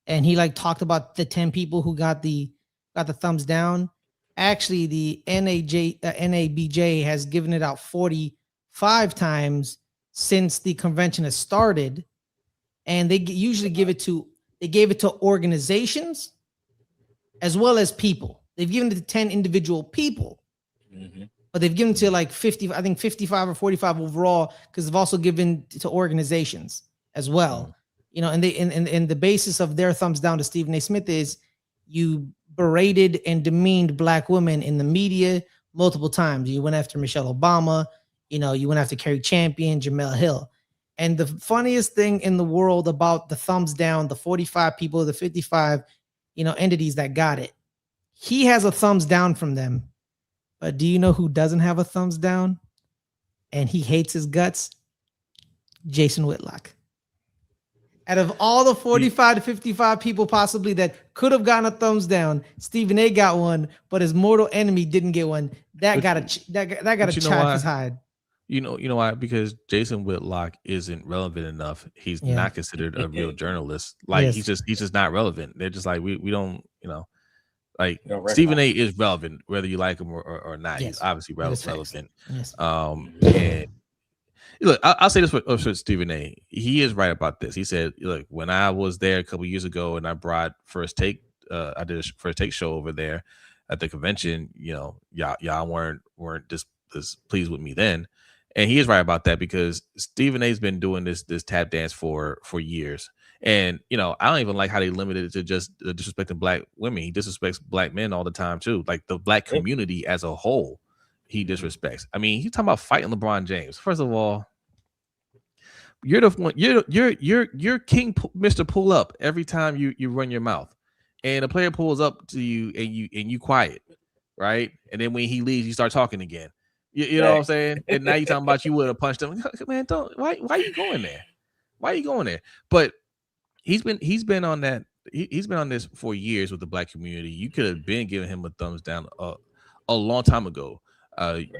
and he like talked about the 10 people who got the thumbs down. Actually, the NABJ has given it out 45 times since the convention has started, and they usually gave it to organizations as well as people. They've given it to 10 individual people, but they've given it to like 50, I think 55 or 45 overall, because they've also given to organizations as well. You know, and they and the basis of their thumbs down to Stephen A. Smith is you berated and demeaned Black women in the media multiple times. You went after Michelle Obama, you know, you went after Kerry Champion, Jamel Hill. And the funniest thing in the world about the thumbs down, the 45 people, the 55, you know, entities that got it, he has a thumbs down from them. But do you know who doesn't have a thumbs down? And he hates his guts? Jason Whitlock. Out of all the 45 to 55 people possibly that could have gotten a thumbs down, Stephen A. got one, but his mortal enemy didn't get one. That got to chop his hide. You know why? Because Jason Whitlock isn't relevant enough. He's not considered a real journalist. Like he's just not relevant. They're just like we don't, you know, like Stephen A. is relevant whether you like him or not. He's obviously relevant. Yes. And look, I'll say this for Stephen A. He is right about this. He said, look, when I was there a couple years ago and I brought First Take, I did a First Take show over there at the convention. You know, y'all weren't just pleased with me then. And he is right about that because Stephen A's been doing this tap dance for years. And, you know, I don't even like how they limited it to just disrespecting Black women. He disrespects Black men all the time, too. Like the Black community as a whole, he disrespects. I mean, he's talking about fighting LeBron James. First of all, you're the one, you're King Mr. Pull Up every time you run your mouth. And a player pulls up to you and you quiet, right? And then when he leaves, you start talking again. You know what I'm saying? And now you're talking about you would have punched him. Man, don't why are you going there? Why are you going there? But he's been on that. He's been on this for years with the Black community. You could have been giving him a thumbs down a long time ago.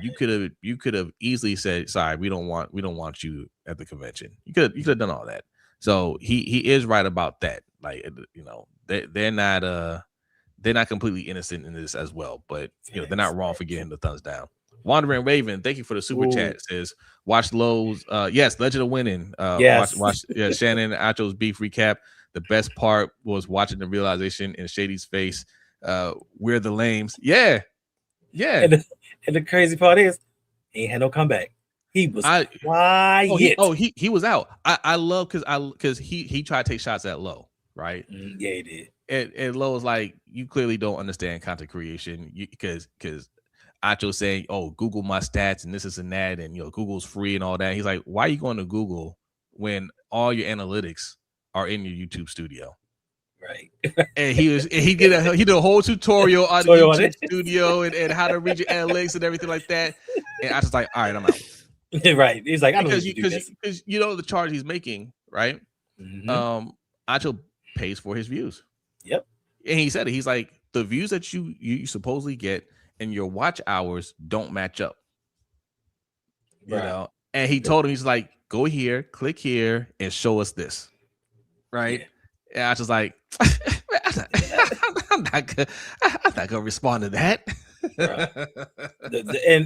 You could have easily said, sorry, we don't want you at the convention. You could have done all that. So he is right about that. Like, you know, they're not completely innocent in this as well, but you know, they're not wrong for getting the thumbs down. Wandering Raven, thank you for the super chat. It says watch Lowe's. Yes, Legend of Winning. Yes. Watch Shannon Acho's beef recap. The best part was watching the realization in Shady's face. We're the lames. Yeah. And the crazy part is he ain't had no comeback. He was quiet. He was out. I love because he tried to take shots at Lowe, right? Yeah, he did. And Lowe was like, you clearly don't understand content creation because Acho saying, oh, Google my stats and this and that, and you know, Google's free and all that. He's like, why are you going to Google when all your analytics are in your YouTube studio? Right. And he did a whole tutorial on the YouTube studio and how to read your analytics and everything like that. And I was like, all right, I'm out. Right. He's like, I don't because you know the charge he's making, right? Acho pays for his views. Yep. And he said it. He's like, the views that you supposedly get and your watch hours don't match up. You know, and he told him, he's like, go here, click here, and show us this. Right. Yeah. And I was just like, I'm not gonna respond to that.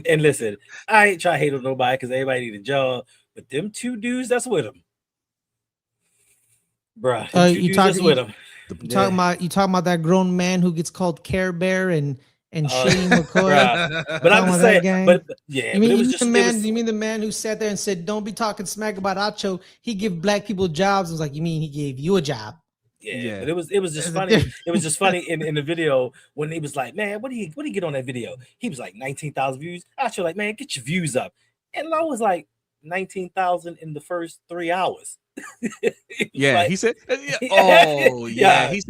And listen, I ain't trying to hate on nobody because everybody need a job, but them two dudes that's with him, bro. You talking about that grown man who gets called Care Bear and Shane McCoy. But I'm just saying, but yeah, you mean the man who sat there and said, "Don't be talking smack about Acho. He give Black people jobs." I was like, you mean he gave you a job? Yeah, but it was just funny. It was just funny in the video when he was like, "Man, what do you get on that video?" He was like 19,000 views. I was like, "Man, get your views up." And I was like 19,000 in the first 3 hours. Yeah, like, he said, "Oh yeah." He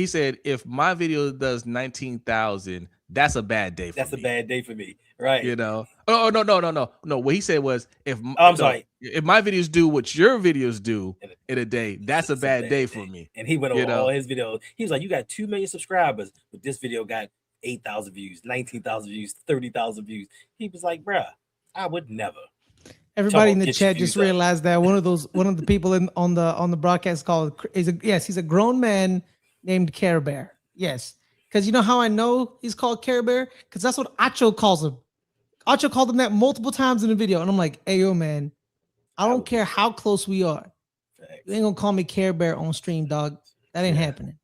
said if my video does 19,000, that's a bad day for me. That's a bad day for me, right? You know? Oh no. What he said was if if my videos do what your videos do in a day, that's a bad day for me. And he went over all his videos. He was like, "You got 2 million subscribers, but this video got 8,000 views, 19,000 views, 30,000 views." He was like, "Bruh, I would never." Everybody in the chat just realized that one of the people on the broadcast call he's a grown man named Care Bear. Yes, because you know how I know he's called Care Bear? Because that's what Acho calls him. Acho called him that multiple times in the video, and I'm like, "Hey yo, man, I don't care how close we are. You ain't gonna call me Care Bear on stream, dog. That ain't happening.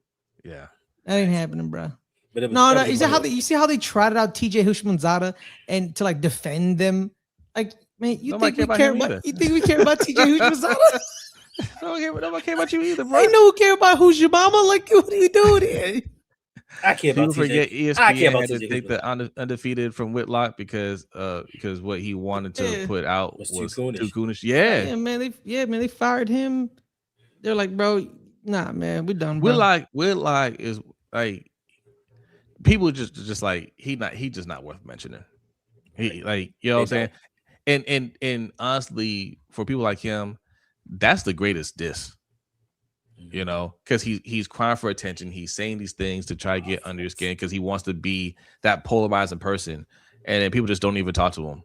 Yeah, that ain't happening, bro." But no. You see how they trotted out TJ Houshmandzadeh and to like defend them, like. Man, you think we care about TJ Houshmandzadeh? Nobody care about you either, bro. Ain't no one care about who's your mama. Like, what are you doing here? I care about forget ESPN I care about had to take the undefeated from Whitlock because what he wanted to put out was too coonish. Yeah, man, they fired him. They're like, bro, nah, man, we done. Bro. Whitlock is like people just like he's just not worth mentioning. He like you know what I'm saying. And honestly, for people like him, that's the greatest diss, you know, because he's crying for attention. He's saying these things to try to get under your skin because he wants to be that polarizing person, and then people just don't even talk to him,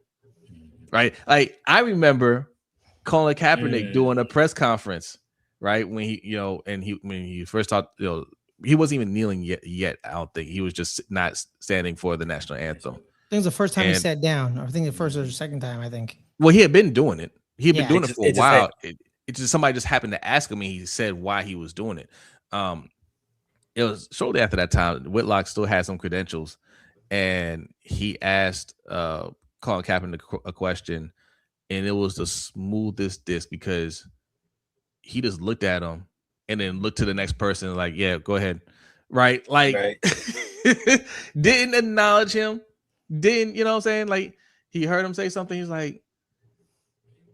right? Like I remember Colin Kaepernick doing a press conference, right, when he first talked, you know, he wasn't even kneeling yet. I don't think he was just not standing for the national anthem. I think it was the first time he sat down. I think the first or second time, I think. Well, he had been doing it. He had been doing it for a while. It just somebody just happened to ask him, and he said why he was doing it. It was shortly after that time. Whitlock still had some credentials, and he asked Colin Kaepernick a question, and it was the smoothest diss because he just looked at him and then looked to the next person like, "Yeah, go ahead." Right? Like didn't acknowledge him. Didn't, you know what I'm saying? Like he heard him say something. He's like,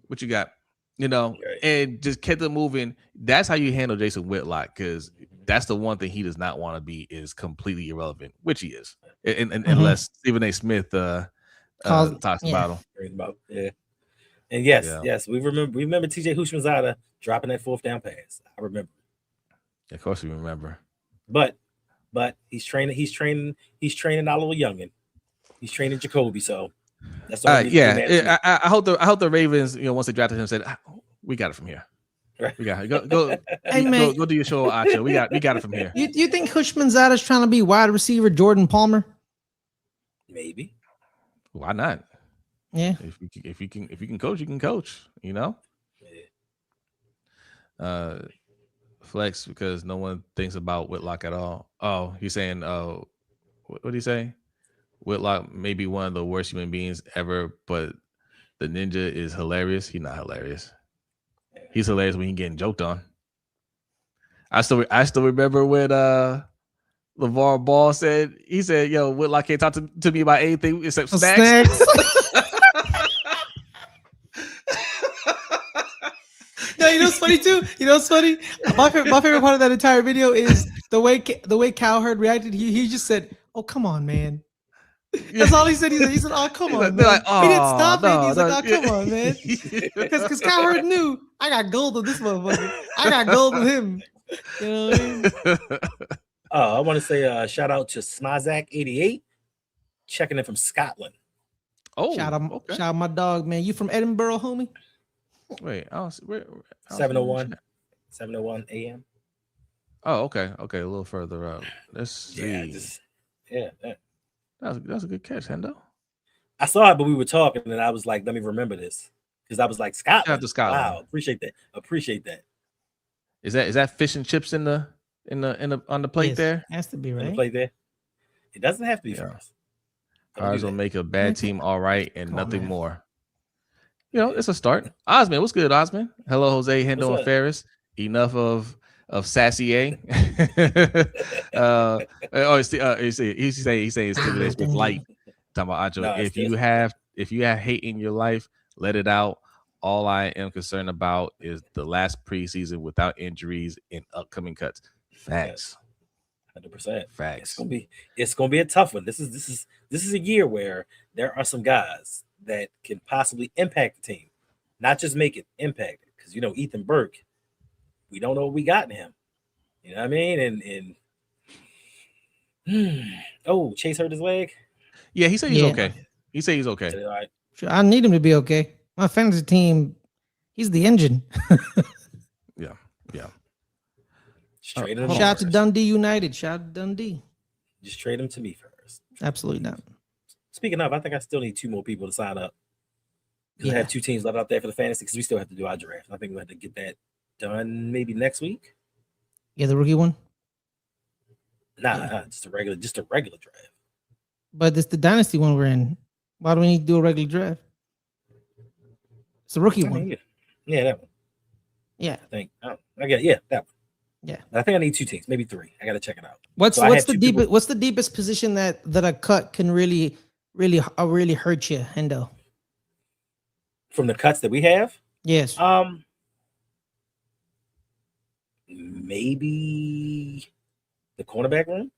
"What you got?" You know, and just kept it moving. That's how you handle Jason Whitlock, because that's the one thing he does not want to be is completely irrelevant, which he is, unless Stephen A. Smith talks about him. Yeah. And yes, we remember TJ Houshmandzadeh dropping that 4th down pass. I remember. Of course, we remember. But he's training our little youngin. He's training Jacoby, so that's all. I hope the Ravens, you know, once they drafted him, said we got it from here. Right. We got it. Go. Hey, man, go do your show, Acho. We got it from here. You think Houshmandzadeh is trying to be wide receiver Jordan Palmer? Maybe. Why not? Yeah. If you can coach, you can coach. You know. Yeah. Flex because no one thinks about Whitlock at all. Oh, he's saying, what did he say? Whitlock may be one of the worst human beings ever, but the ninja is hilarious. He's not hilarious. He's hilarious when he's getting joked on. I still remember when LeVar Ball said, "Yo, Whitlock can't talk to me about anything except snacks." No, you know what's funny too? You know what's funny? My favorite part of that entire video is the way Cowherd reacted. He just said, "Oh, come on, man." That's all he said. He said, "Oh, come on, man." Like, he didn't stop it. He's like, "Oh, come on, man." Because Cowherd knew I got gold with this motherfucker. I got gold with him. You know what I mean? I want to say shout out to Smazak88 checking in from Scotland. Oh, shout out my dog, man. You from Edinburgh, homie? Wait, 701 a.m. Oh, okay, a little further up. Let's see. That's a good catch, Hendo. I saw it, but we were talking, and I was like, "Let me remember this," because I was like, "Scotland." Shout out to Scotland. Wow, appreciate that. Is that fish and chips on the plate there? Has to be right. On the plate there. It doesn't have to be for us. Ours will make a bad team all right and nothing more. You know, it's a start. Osman, what's good, Osman? Hello, Jose, Hendo, and Ferris. Enough of of Sassy A. He's saying stimulation with light. Talking about Acho. No, If you have hate in your life, let it out. All I am concerned about is the last preseason without injuries and upcoming cuts. Facts. 100%. Facts. It's gonna be a tough one. This is a year where there are some guys that can possibly impact the team, not just make it impact it. Because Ethan Burke, we don't know what we got in him. You know what I mean? And Chase hurt his leg. Yeah, he said he's okay. He said he's okay. All right. Sure, I need him to be okay. My fantasy team, he's the engine. Yeah. Just trade him. Shout out to Dundee United. Shout out to Dundee. Just trade him to me first. Absolutely not. Speaking of, I think I still need 2 more people to sign up. Because I have 2 teams left out there for the fantasy because we still have to do our draft. I think we'll have to get that done maybe next week. Yeah, the rookie one. Nah, just a regular draft. But it's the dynasty one we're in. Why do we need to do a regular draft? It's the rookie one. Yeah, that one. Yeah, I think. That one. Yeah, I think I need 2 teams, maybe 3. I got to check it out. What's the deepest? What's the deepest position that a cut can really hurt you, Hendo? From the cuts that we have, yes. Maybe the cornerback room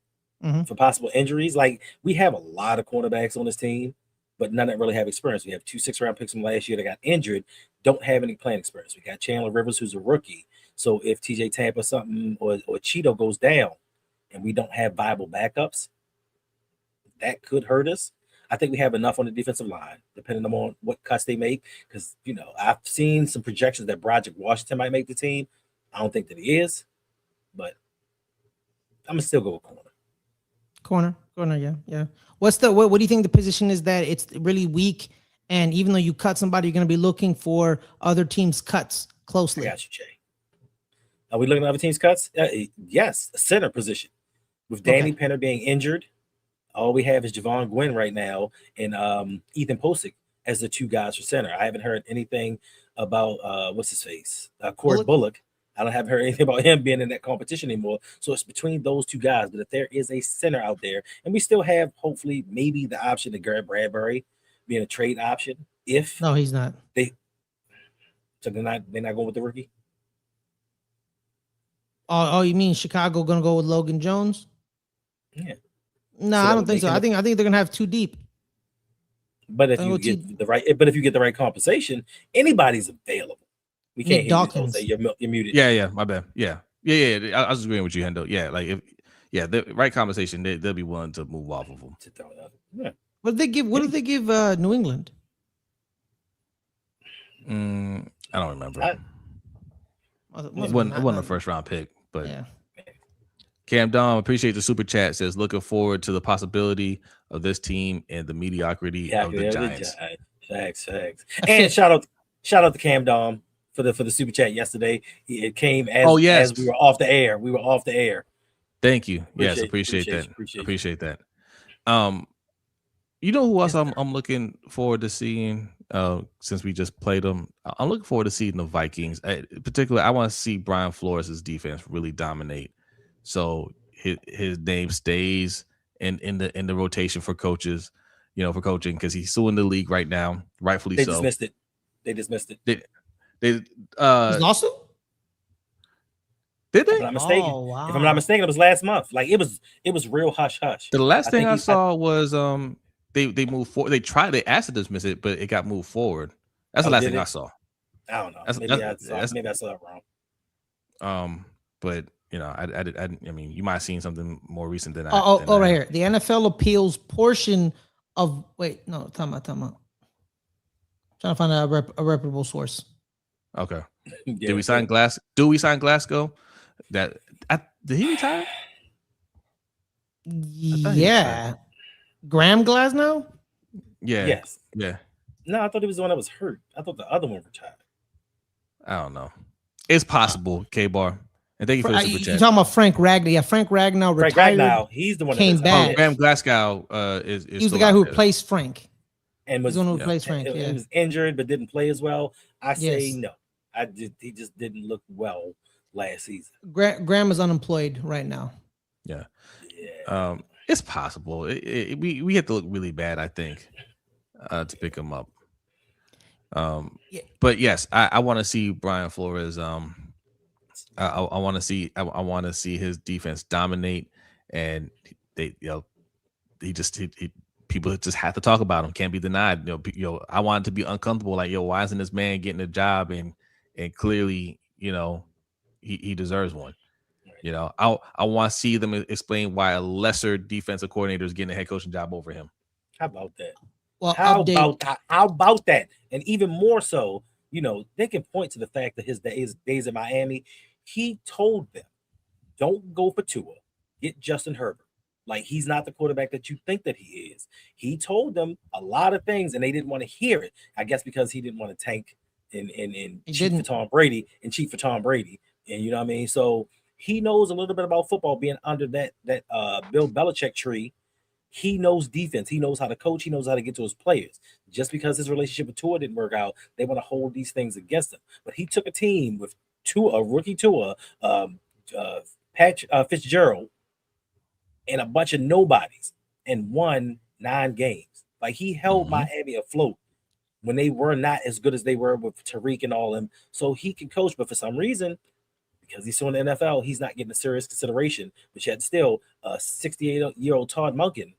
Mm-hmm. for possible injuries. Like we have a lot of cornerbacks on this team, but none that really have experience. We have 2 6-round picks from last year that got injured, don't have any playing experience. We got Chandler Rivers, who's a rookie. So if TJ Tampa something or Cheeto goes down and we don't have viable backups, that could hurt us. I think we have enough on the defensive line, depending on what cuts they make. Because, I've seen some projections that Broderick Washington might make the team. I don't think that he is, but I'm going to still go with corner. Corner, yeah. What do you think the position is that it's really weak? And even though you cut somebody, you're going to be looking for other teams' cuts closely. I got you, Jay. Are we looking at other teams' cuts? Yes, a center position. With Danny Penner being injured, all we have is Javon Gwynn right now and Ethan Posick as the 2 guys for center. I haven't heard anything about what's his face? Corey Bullock. I haven't heard anything about him being in that competition anymore. So it's between those 2 guys. But if there is a center out there, and we still have hopefully maybe the option of Garrett Bradbury being a trade option. No, he's not. So they're not going with the rookie. Oh, you mean Chicago gonna go with Logan Jones? Yeah. No, I don't think so. I think they're gonna have 2 deep. But if you get the right compensation, anybody's available. We can't hear you say you're muted. Yeah, my bad. Yeah. I was agreeing with you, Hendo. Yeah, like the right conversation, they'll be willing to move off of them. Yeah. What did they give New England? I don't remember. It wasn't a first round pick, but yeah. Cam Dom, appreciate the super chat. Says looking forward to the possibility of this team and the mediocrity of the Giants. Facts. And shout out to Cam Dom for the super chat yesterday. It came as we were off the air. Thank you. Appreciate that. You know who else I'm looking forward to seeing? Since we just played them, I'm looking forward to seeing the Vikings. Particularly, I want to see Brian Flores' defense really dominate, so his name stays in the rotation for coaches, for coaching, because he's still in the league right now, rightfully so. They dismissed it. His lawsuit? Did they? If I'm not mistaken. Oh, wow. If I'm not mistaken, it was last month. Like it was real hush hush. The last thing I saw was they moved forward. They asked to dismiss it, but it got moved forward. That's the last thing I saw. I don't know. Maybe I saw it wrong. But I mean, you might have seen something more recent than that. Right here. The NFL appeals portion of time out. Trying to find a reputable source. Okay. Do we sign Glasgow? Did he retire? Yeah. Graham Glasgow? Yeah. Yes. Yeah. No, I thought he was the one that was hurt. I thought the other one retired. I don't know. It's possible, K-Bar. And thank you for the super chat. You're talking about Frank Ragnow. Yeah, Frank Ragnow retired. Frank Ragnow, he's the one that came back. Graham Glasgow is he's the guy who replaced Frank. And was the one who replaced Frank. He was injured but didn't play as well. I say no. He just didn't look well last season. Graham is unemployed right now. Yeah. Yeah. It's possible. We have to look really bad, I think, to pick him up. Yeah. But yes, I want to see Brian Flores. I want to see. I want to see his defense dominate, and they, he people just have to talk about him. Can't be denied. I want it to be uncomfortable. Like, why isn't this man getting a job? And clearly, he deserves one. I want to see them explain why a lesser defensive coordinator is getting a head coaching job over him. How about that? Well, how about that? And even more so, they can point to the fact that his days in Miami, he told them, don't go for Tua, get Justin Herbert. Like, he's not the quarterback that you think that he is. He told them a lot of things, and they didn't want to hear it. I guess because he didn't want to tank and cheat for Tom Brady and cheat for Tom Brady. And you know what I mean? So he knows a little bit about football, being under that Bill Belichick tree. He knows defense. He knows how to coach. He knows how to get to his players. Just because his relationship with Tua didn't work out, they want to hold these things against him. But he took a team with rookie Tua, Fitzgerald, and a bunch of nobodies, and won 9 games. Like, he held Miami afloat when they were not as good as they were with Tariq and all them. So he can coach, but for some reason, because he's still in the NFL, he's not getting a serious consideration. But yet still, a 68-year-old Todd Monken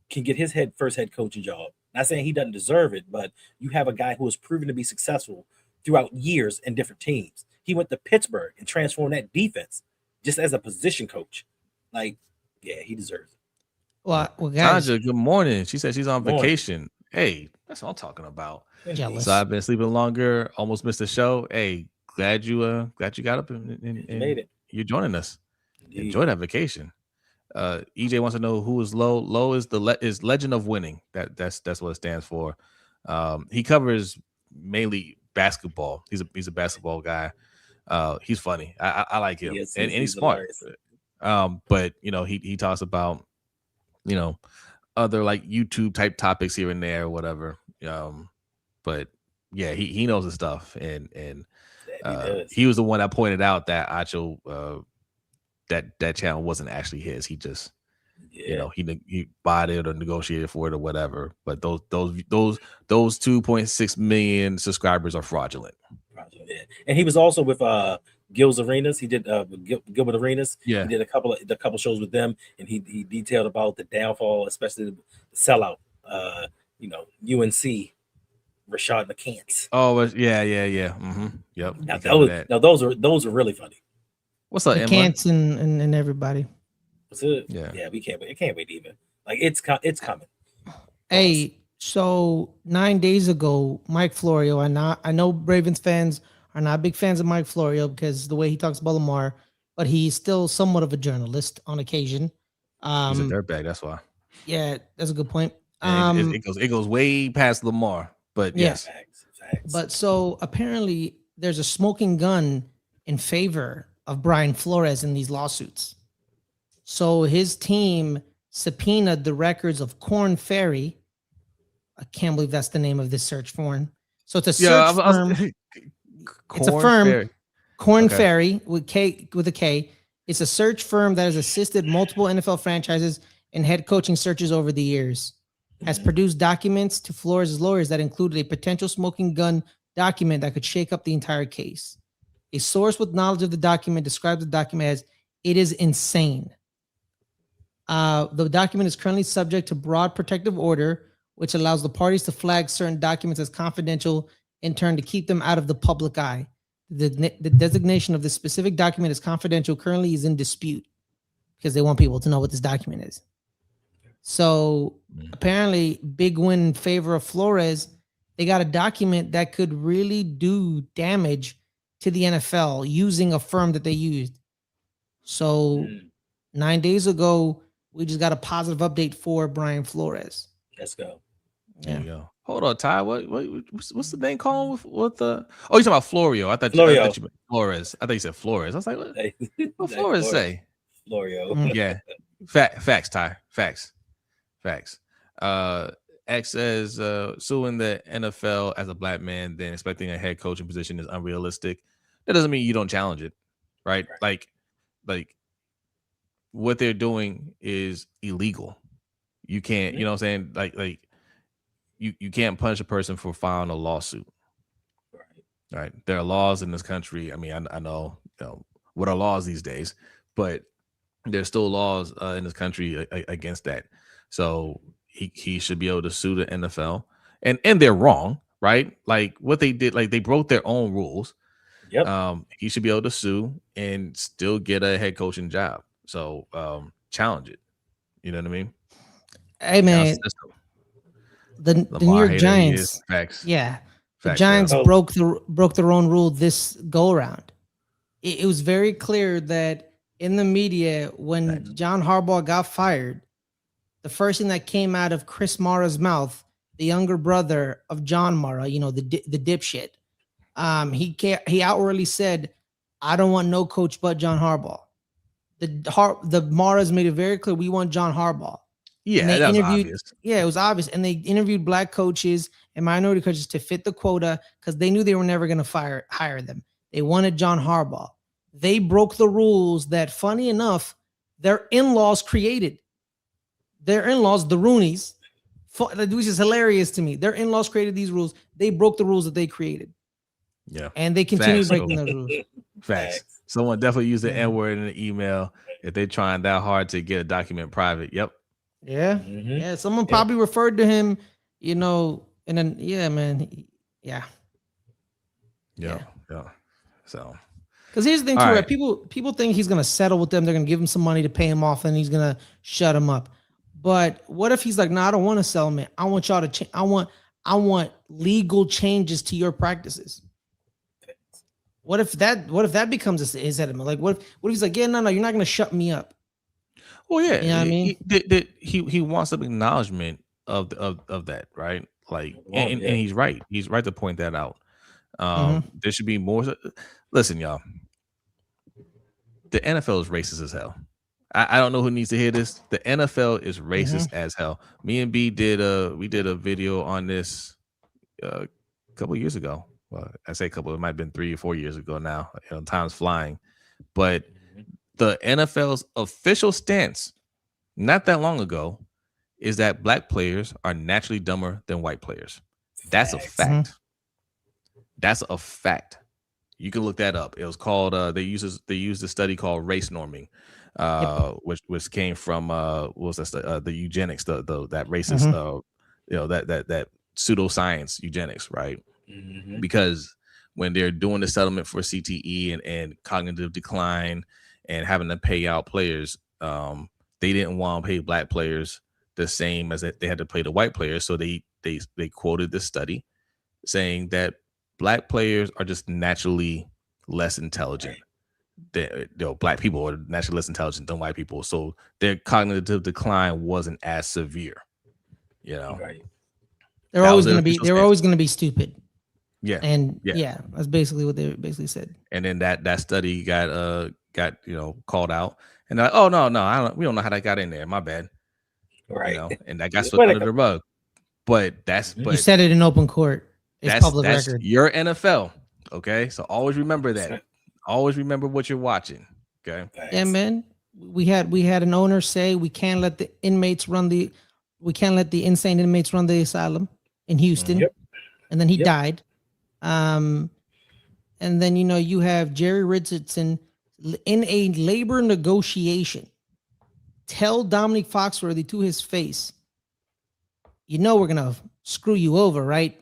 can get his first head coaching job. Not saying he doesn't deserve it, but you have a guy who has proven to be successful throughout years in different teams. He went to Pittsburgh and transformed that defense just as a position coach. Like, yeah, he deserves it. Well, guys, Tanja, good morning. She said she's on vacation. Hey, that's what I'm talking about. Jealous. So I've been sleeping longer, almost missed the show. Hey, glad you got up and made it. You're joining us. Indeed. Enjoy that vacation. EJ wants to know who is Low. Low is is Legend of Winning. That's what it stands for. He covers mainly basketball. He's a basketball guy. He's funny. I like him, and he's smart. But he talks about other like YouTube type topics here and there or whatever. But yeah, he knows his stuff, and he was the one that pointed out that Acho that channel wasn't actually his. He just he bought it or negotiated for it or whatever. But those 2.6 million subscribers are fraudulent. Yeah. And he was also with Gil's Arenas. He did Gilbert Arenas. Yeah, he did a couple shows with them, and he detailed about the downfall, especially the sellout. UNC. Rashad McCants. Oh yeah. Mm-hmm. Yep. Now those are really funny. What's up, McCants and everybody? What's it? Yeah, we can't wait. It can't wait even. Like, it's coming. Hey, so 9 days ago, Mike Florio. I know Ravens fans are not big fans of Mike Florio because the way he talks about Lamar, but he's still somewhat of a journalist on occasion. He's a dirtbag. That's why. Yeah, that's a good point. It goes way past Lamar. But yes. Facts. But so apparently there's a smoking gun in favor of Brian Flores in these lawsuits. So his team subpoenaed the records of Korn Ferry. I can't believe that's the name of this search firm. So it's a search firm. It's a firm, Ferry. Korn Ferry with a K. It's a search firm that has assisted multiple NFL franchises in head coaching searches over the years. Has produced documents to Flores' lawyers that included a potential smoking gun document that could shake up the entire case. A source with knowledge of the document described the document as, "It is insane." The document is currently subject to broad protective order, which allows the parties to flag certain documents as confidential, in turn to keep them out of the public eye. The designation of this specific document as confidential currently is in dispute because they want people to know what this document is. So apparently, big win in favor of Flores. They got a document that could really do damage to the NFL using a firm that they used. So 9 days ago, we just got a positive update for Brian Flores. Let's go. There you go. Hold on, Ty. What's the name called with the? Oh, you're talking about Florio. I thought you meant Flores. I thought you said Flores. I was like, what Flores say? Florio. Yeah. Facts, Ty. Facts. X says suing the NFL as a black man, then expecting a head coaching position is unrealistic. That doesn't mean you don't challenge it. right? Like what they're doing is illegal. You can't, you know what I'm saying? Like you can't punish a person for filing a lawsuit. Right. There are laws in this country. I mean, I know, what are laws these days, but there's still laws in this country against that. So he should be able to sue the NFL, and they're wrong, right? Like what they did, like they broke their own rules. Yep. He should be able to sue and still get a head coaching job. So challenge it. You know what I mean? Hey man, the New York Giants. Facts. Yeah, the Facts, Giants bro. broke their own rule this go around. It was very clear that in the media when John Harbaugh got fired, the first thing that came out of Chris Mara's mouth, the younger brother of John Mara, you know, the dipshit, he outwardly said, "I don't want no coach but John Harbaugh." The Maras made it very clear we want John Harbaugh. Yeah, that was obvious. Yeah, it was obvious, and they interviewed black coaches and minority coaches to fit the quota because they knew they were never going to hire them. They wanted John Harbaugh. They broke the rules that, funny enough, their in-laws created. Their in-laws, the Rooneys, which is hilarious to me. Their in-laws created these rules. They broke the rules that they created. Yeah. And they continue breaking those rules. Facts. Someone definitely used the N-word in the email if they're trying that hard to get a document private. Yep. Yeah. Mm-hmm. Yeah. Someone probably referred to him, and then, man. Yeah. So. Because here's the thing, too, right? People think he's going to settle with them. They're going to give him some money to pay him off, and he's going to shut him up. But what if he's like, no, I don't want to sell him. I want y'all to change. I want legal changes to your practices. What if that becomes his element? Like, what if he's like, yeah, no, you're not going to shut me up. Well, yeah, you know what I mean? He wants some acknowledgement of that, right? Like, and he's right. He's right to point that out. There should be more. Listen, y'all. The NFL is racist as hell. I don't know who needs to hear this. The NFL is racist as hell. Me and B did a video on this a couple of years ago. Well, I say a couple. It might have been 3 or 4 years ago now. Time's flying. But the NFL's official stance, not that long ago, is that black players are naturally dumber than white players. That's a fact. That's a fact. You can look that up. It was called they used a study called race norming, which came from what was that the eugenics, that racist that pseudoscience eugenics, right? Because when they're doing the settlement for CTE and cognitive decline and having to pay out players, they didn't want to pay black players the same as they had to pay the white players. So they quoted this study saying that black players are just naturally less intelligent. Black people are naturally less intelligent than white people, so their cognitive decline wasn't as severe. Right. They're always going to be stupid. Yeah, and that's basically what they basically said. And then that study got called out, and they're like, oh no, we don't know how that got in there. My bad. Right. And that got swept under the rug. But you said it in open court. It's public record. Your NFL. Okay, so always remember that. Always remember what you're watching. Okay. Yeah, man. We had an owner say we can't let the insane inmates run the asylum in Houston. Yep. And then he died. And then you have Jerry Richardson in a labor negotiation tell Dominique Foxworthy to his face, we're gonna screw you over, right?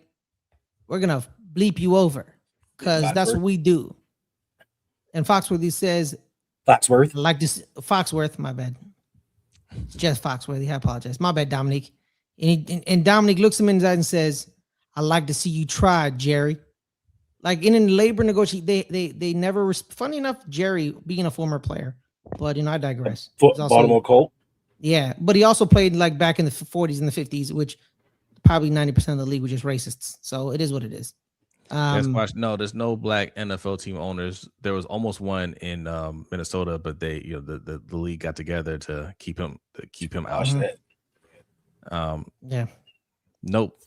We're gonna bleep you over because that's what we do. And Foxworthy says, Foxworth, my bad. It's just Foxworthy. I apologize. My bad, Dominique. And Dominique looks him in his eyes and says, I'd like to see you try, Jerry. Like in a labor negotiation, they never. Funny enough, Jerry being a former player, but I digress. Baltimore Colt. Yeah, but he also played like back in the 40s and the 50s, which probably 90% of the league was just racists. So it is what it is. There's no black NFL team owners. There was almost one in Minnesota, but they, the league got together to keep him out. Yeah. Nope.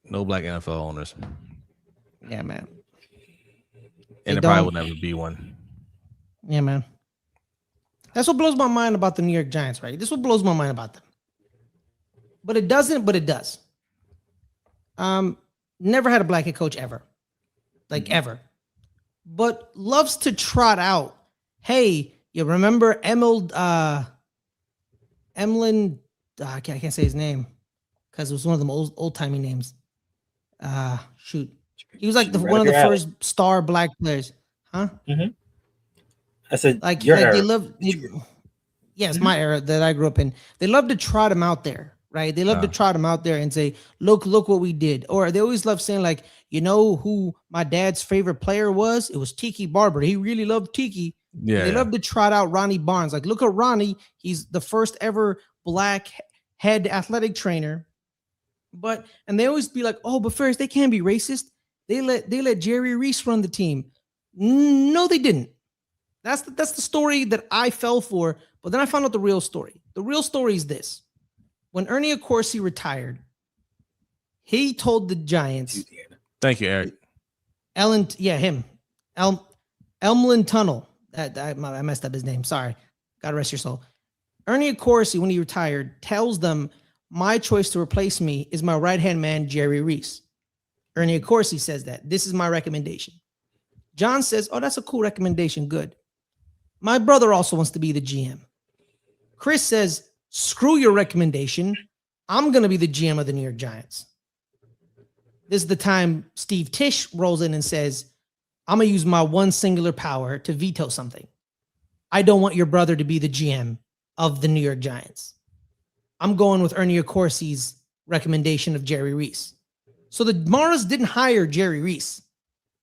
No black NFL owners. Yeah, man. And there probably will never be one. Yeah, man. That's what blows my mind about the New York Giants, right? This is what blows my mind about them. But it doesn't, but it does. Never had a black head coach ever. Like ever. But loves to trot out, hey, you remember Emlyn, I can't say his name because it was one of them old-timey names. Shoot. He was like one of the first star black players. Huh? Mm-hmm. I said, like era. They love, yes, my era that I grew up in. They love to trot him out there, right? They love to trot him out there and say, look what we did. Or they always love saying, like, you know who my dad's favorite player was? It was Tiki Barber. He really loved Tiki. Yeah. They love to trot out Ronnie Barnes. Like, look at Ronnie. He's the first ever black head athletic trainer. And they always be like, oh, but first they can't be racist. They let Jerry Reese run the team. No, they didn't. That's the story that I fell for. But then I found out the real story. The real story is this. When Ernie Accorsi retired, he told the Giants. Thank you, Eric. Elmland Tunnel. I messed up his name. Sorry. God rest your soul. Ernie Accorsi, when he retired, tells them, my choice to replace me is my right-hand man, Jerry Reese. Ernie Accorsi says that. This is my recommendation. John says, oh, that's a cool recommendation. Good. My brother also wants to be the GM. Chris says, screw your recommendation. I'm going to be the GM of the New York Giants. This is the time Steve Tisch rolls in and says, I'm going to use my one singular power to veto something. I don't want your brother to be the GM of the New York Giants. I'm going with Ernie Accorsi's recommendation of Jerry Reese. So the Maras didn't hire Jerry Reese.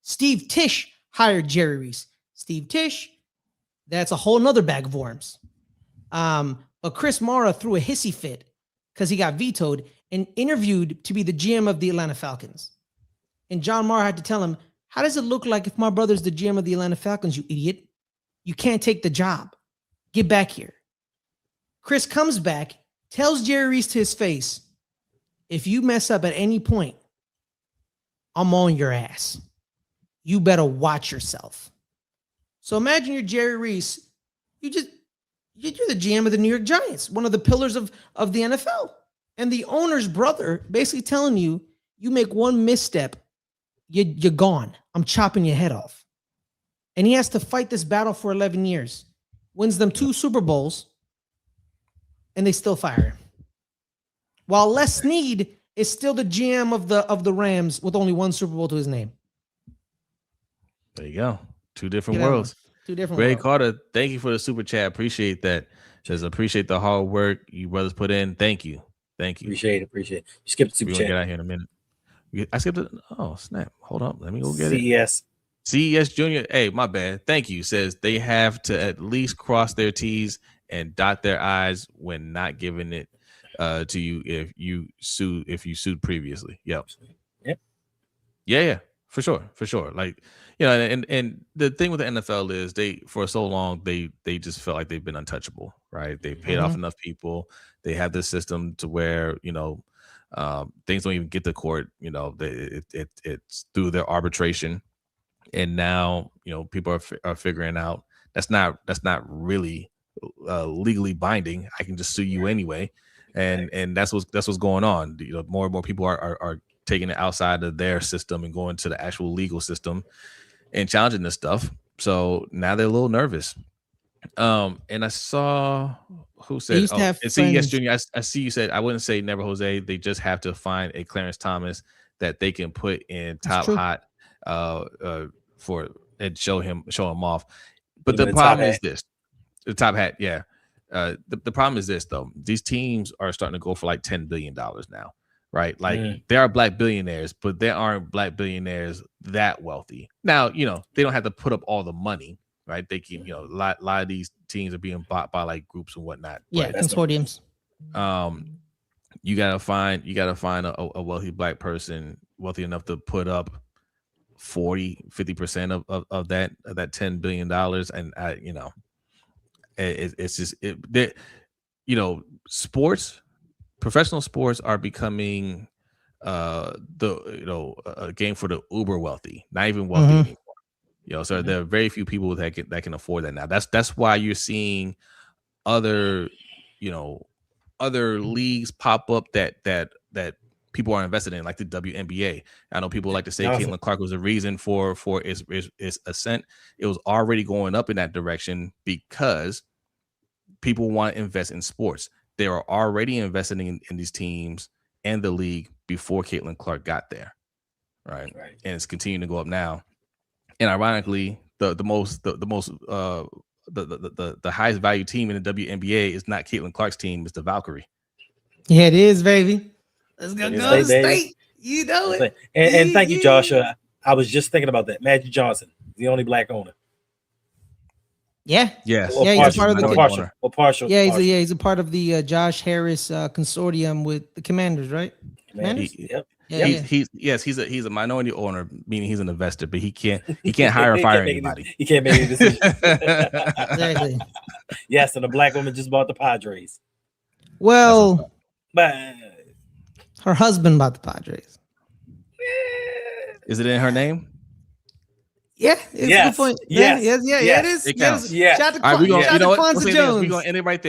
Steve Tisch hired Jerry Reese. Steve Tisch, that's a whole nother bag of worms. But Chris Mara threw a hissy fit because he got vetoed and interviewed to be the GM of the Atlanta Falcons. And John Mara had to tell him, how does it look like if my brother's the GM of the Atlanta Falcons, you idiot? You can't take the job. Get back here. Chris comes back, tells Jerry Reese to his face, if you mess up at any point, I'm on your ass. You better watch yourself. So imagine you're Jerry Reese. You're the GM of the New York Giants, one of the pillars of the NFL. And the owner's brother basically telling you, you make one misstep, you're gone. I'm chopping your head off. And he has to fight this battle for 11 years. Wins them 2 Super Bowls, and they still fire him. While Les Snead is still the GM of the Rams with only 1 Super Bowl to his name. There you go. 2 different worlds. 2 different Ray worlds. Carter, thank you for the super chat. Appreciate that. Says appreciate the hard work you brothers put in. Thank you. Appreciate it. You skipped the super chat. Get out here in a minute. I skipped it. Oh, snap. Hold up. Let me go get it. CES Junior. Hey, my bad. Thank you. Says they have to at least cross their T's and dot their I's when not giving it to you if you sued previously. Yep. Yeah. For sure. Like, you know, and the thing with the NFL is they for so long they just felt like they've been untouchable, right? They paid off enough people. They have this system to where, you know, things don't even get to court. You know, it's through their arbitration, and now, you know, people are figuring out that's not really legally binding. I can just sue you anyway, and that's what's going on. You know, more and more people are taking it outside of their system and going to the actual legal system and challenging this stuff. So now they're a little nervous. And I saw who said, CES Junior. I see you said, I wouldn't say never Jose. They just have to find a Clarence Thomas that they can put in top hot for and show him off. But the problem is this: the top hat, yeah. The problem is this though: these teams are starting to go for like $10 billion now, right? Like there are black billionaires, but there aren't black billionaires that wealthy. Now, you know, they don't have to put up all the money. Right, they keep, you know, a lot of these teams are being bought by like groups and whatnot. Yeah, consortiums. You gotta find a wealthy black person, wealthy enough to put up 40-50% of that $10 billion, and you know, it's just you know, professional sports are becoming a game for the uber wealthy, not even wealthy anymore. So there are very few people that can afford that now. That's why you're seeing other leagues pop up that people are invested in, like the WNBA. I know people like to say Caitlin Clark was a reason for its ascent. It was already going up in that direction because people want to invest in sports. They are already investing in these teams and the league before Caitlin Clark got there, right? And it's continuing to go up now. And ironically, the highest value team in the WNBA is not Caitlin Clark's team; it's the Valkyrie. Yeah, it is, baby. Let's go State. You know it. And thank you, Joshua. I was just thinking about that. Magic Johnson, the only black owner. Yeah. Yes. Yeah, he's a part of the partial. Yeah, he's a part of the Josh Harris consortium with the Commanders, right? Commanders? Yep. He's a minority owner, meaning he's an investor, but he can't hire or fire anybody. He can't make any decisions. Exactly. Yes, and a black woman just bought the Padres. Well, but her husband bought the Padres. Is it in her name? Yeah, it's a good point. Yes, it is. It counts. Yes. Shout out to Kwanzaa Jones. We're gonna end it right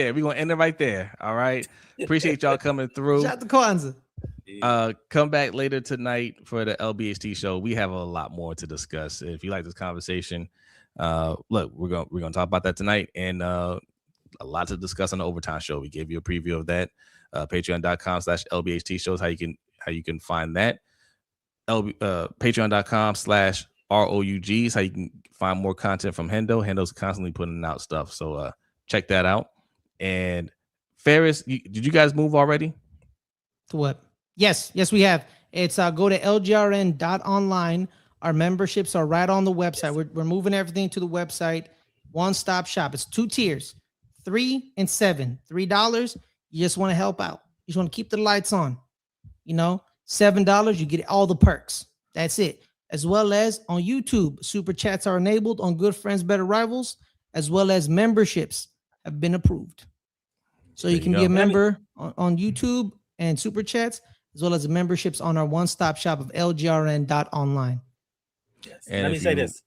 there. All right. Appreciate y'all coming through. Shout out to Kwanzaa. Come back later tonight for the LBHT show. We have a lot more to discuss. If you like this conversation, look, we're gonna talk about that tonight, and a lot to discuss on the overtime show. We gave you a preview of that. Patreon.com/LBHT shows how you can find that. Patreon.com/ROUG is how you can find more content from Hendo. Hendo's constantly putting out stuff, so check that out. And Ferris, did you guys move already? To what? Yes, we have. It's go to lgrn.online. Our memberships are right on the website. We're moving everything to the website. One-stop shop. It's 2 tiers, $3 and $7. $3, you just want to help out. You just want to keep the lights on. $7, you get all the perks. That's it. As well as on YouTube, super chats are enabled on Good Friends, Better Rivals, as well as memberships have been approved. So you can be a member on YouTube and super chats, as well as the memberships on our one-stop shop of lgrn.online. Yes. And let me say this.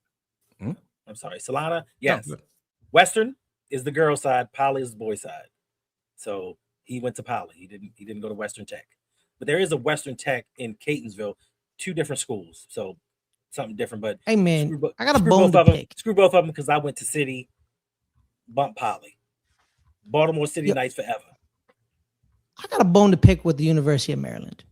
I'm sorry, Solana. Yes. No. Western is the girl side, Poly is the boy side. So he went to Poly. He didn't go to Western Tech. But there is a Western Tech in Catonsville, 2 different schools. So something different. But hey man, I got a bone to pick. Screw both of them because I went to City, bump Poly. Baltimore City Knights forever. I got a bone to pick with the University of Maryland.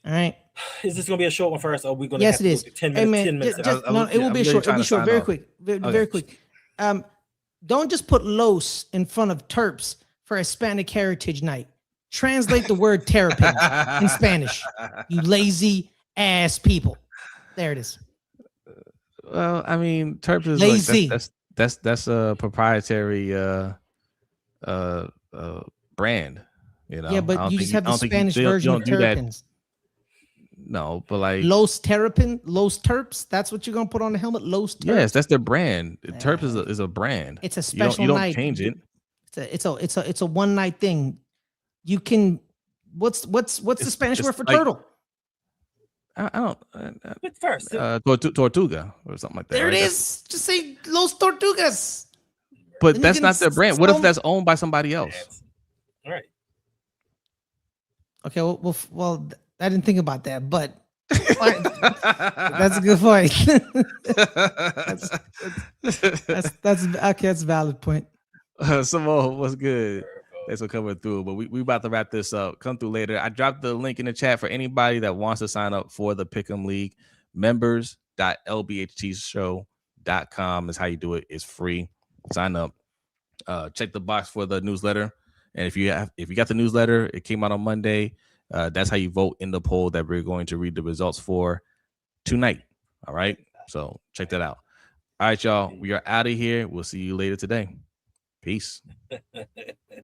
All right. Is this going to be a short one first? Or are we going to yes, have it is. 10 minutes? 10 minutes. No, it will be short. It'll be short. Very quick. Very quick. Don't just put Los in front of Terps for Hispanic Heritage Night. Translate the word terrapin in Spanish. You lazy ass people. There it is. Well, I mean, Terps is lazy. That's a proprietary brand. Yeah, but you just have the Spanish version of terrapins. No, but like Los Terps. That's what you're gonna put on the helmet. Los Terps. Yes, that's their brand. Terps is a brand. It's a special you don't night. Change it. It's a one night thing. You can. What's the Spanish word for turtle? I don't. What's first? Tortuga or something like that. There it is. Just say Los Tortugas. But that's not their brand. What if that's owned by somebody else? All right. Okay. Well, I didn't think about that, but that's a good point. that's okay. That's a valid point. Simone, what's good? Thanks for coming through. But we about to wrap this up. Come through later. I dropped the link in the chat for anybody that wants to sign up for the Pick'em League. Members.lbhtshow.com is how you do it. It's free. Sign up. Check the box for the newsletter. And if you got the newsletter, it came out on Monday. That's how you vote in the poll that we're going to read the results for tonight. All right. So check that out. All right, y'all. We are out of here. We'll see you later today. Peace.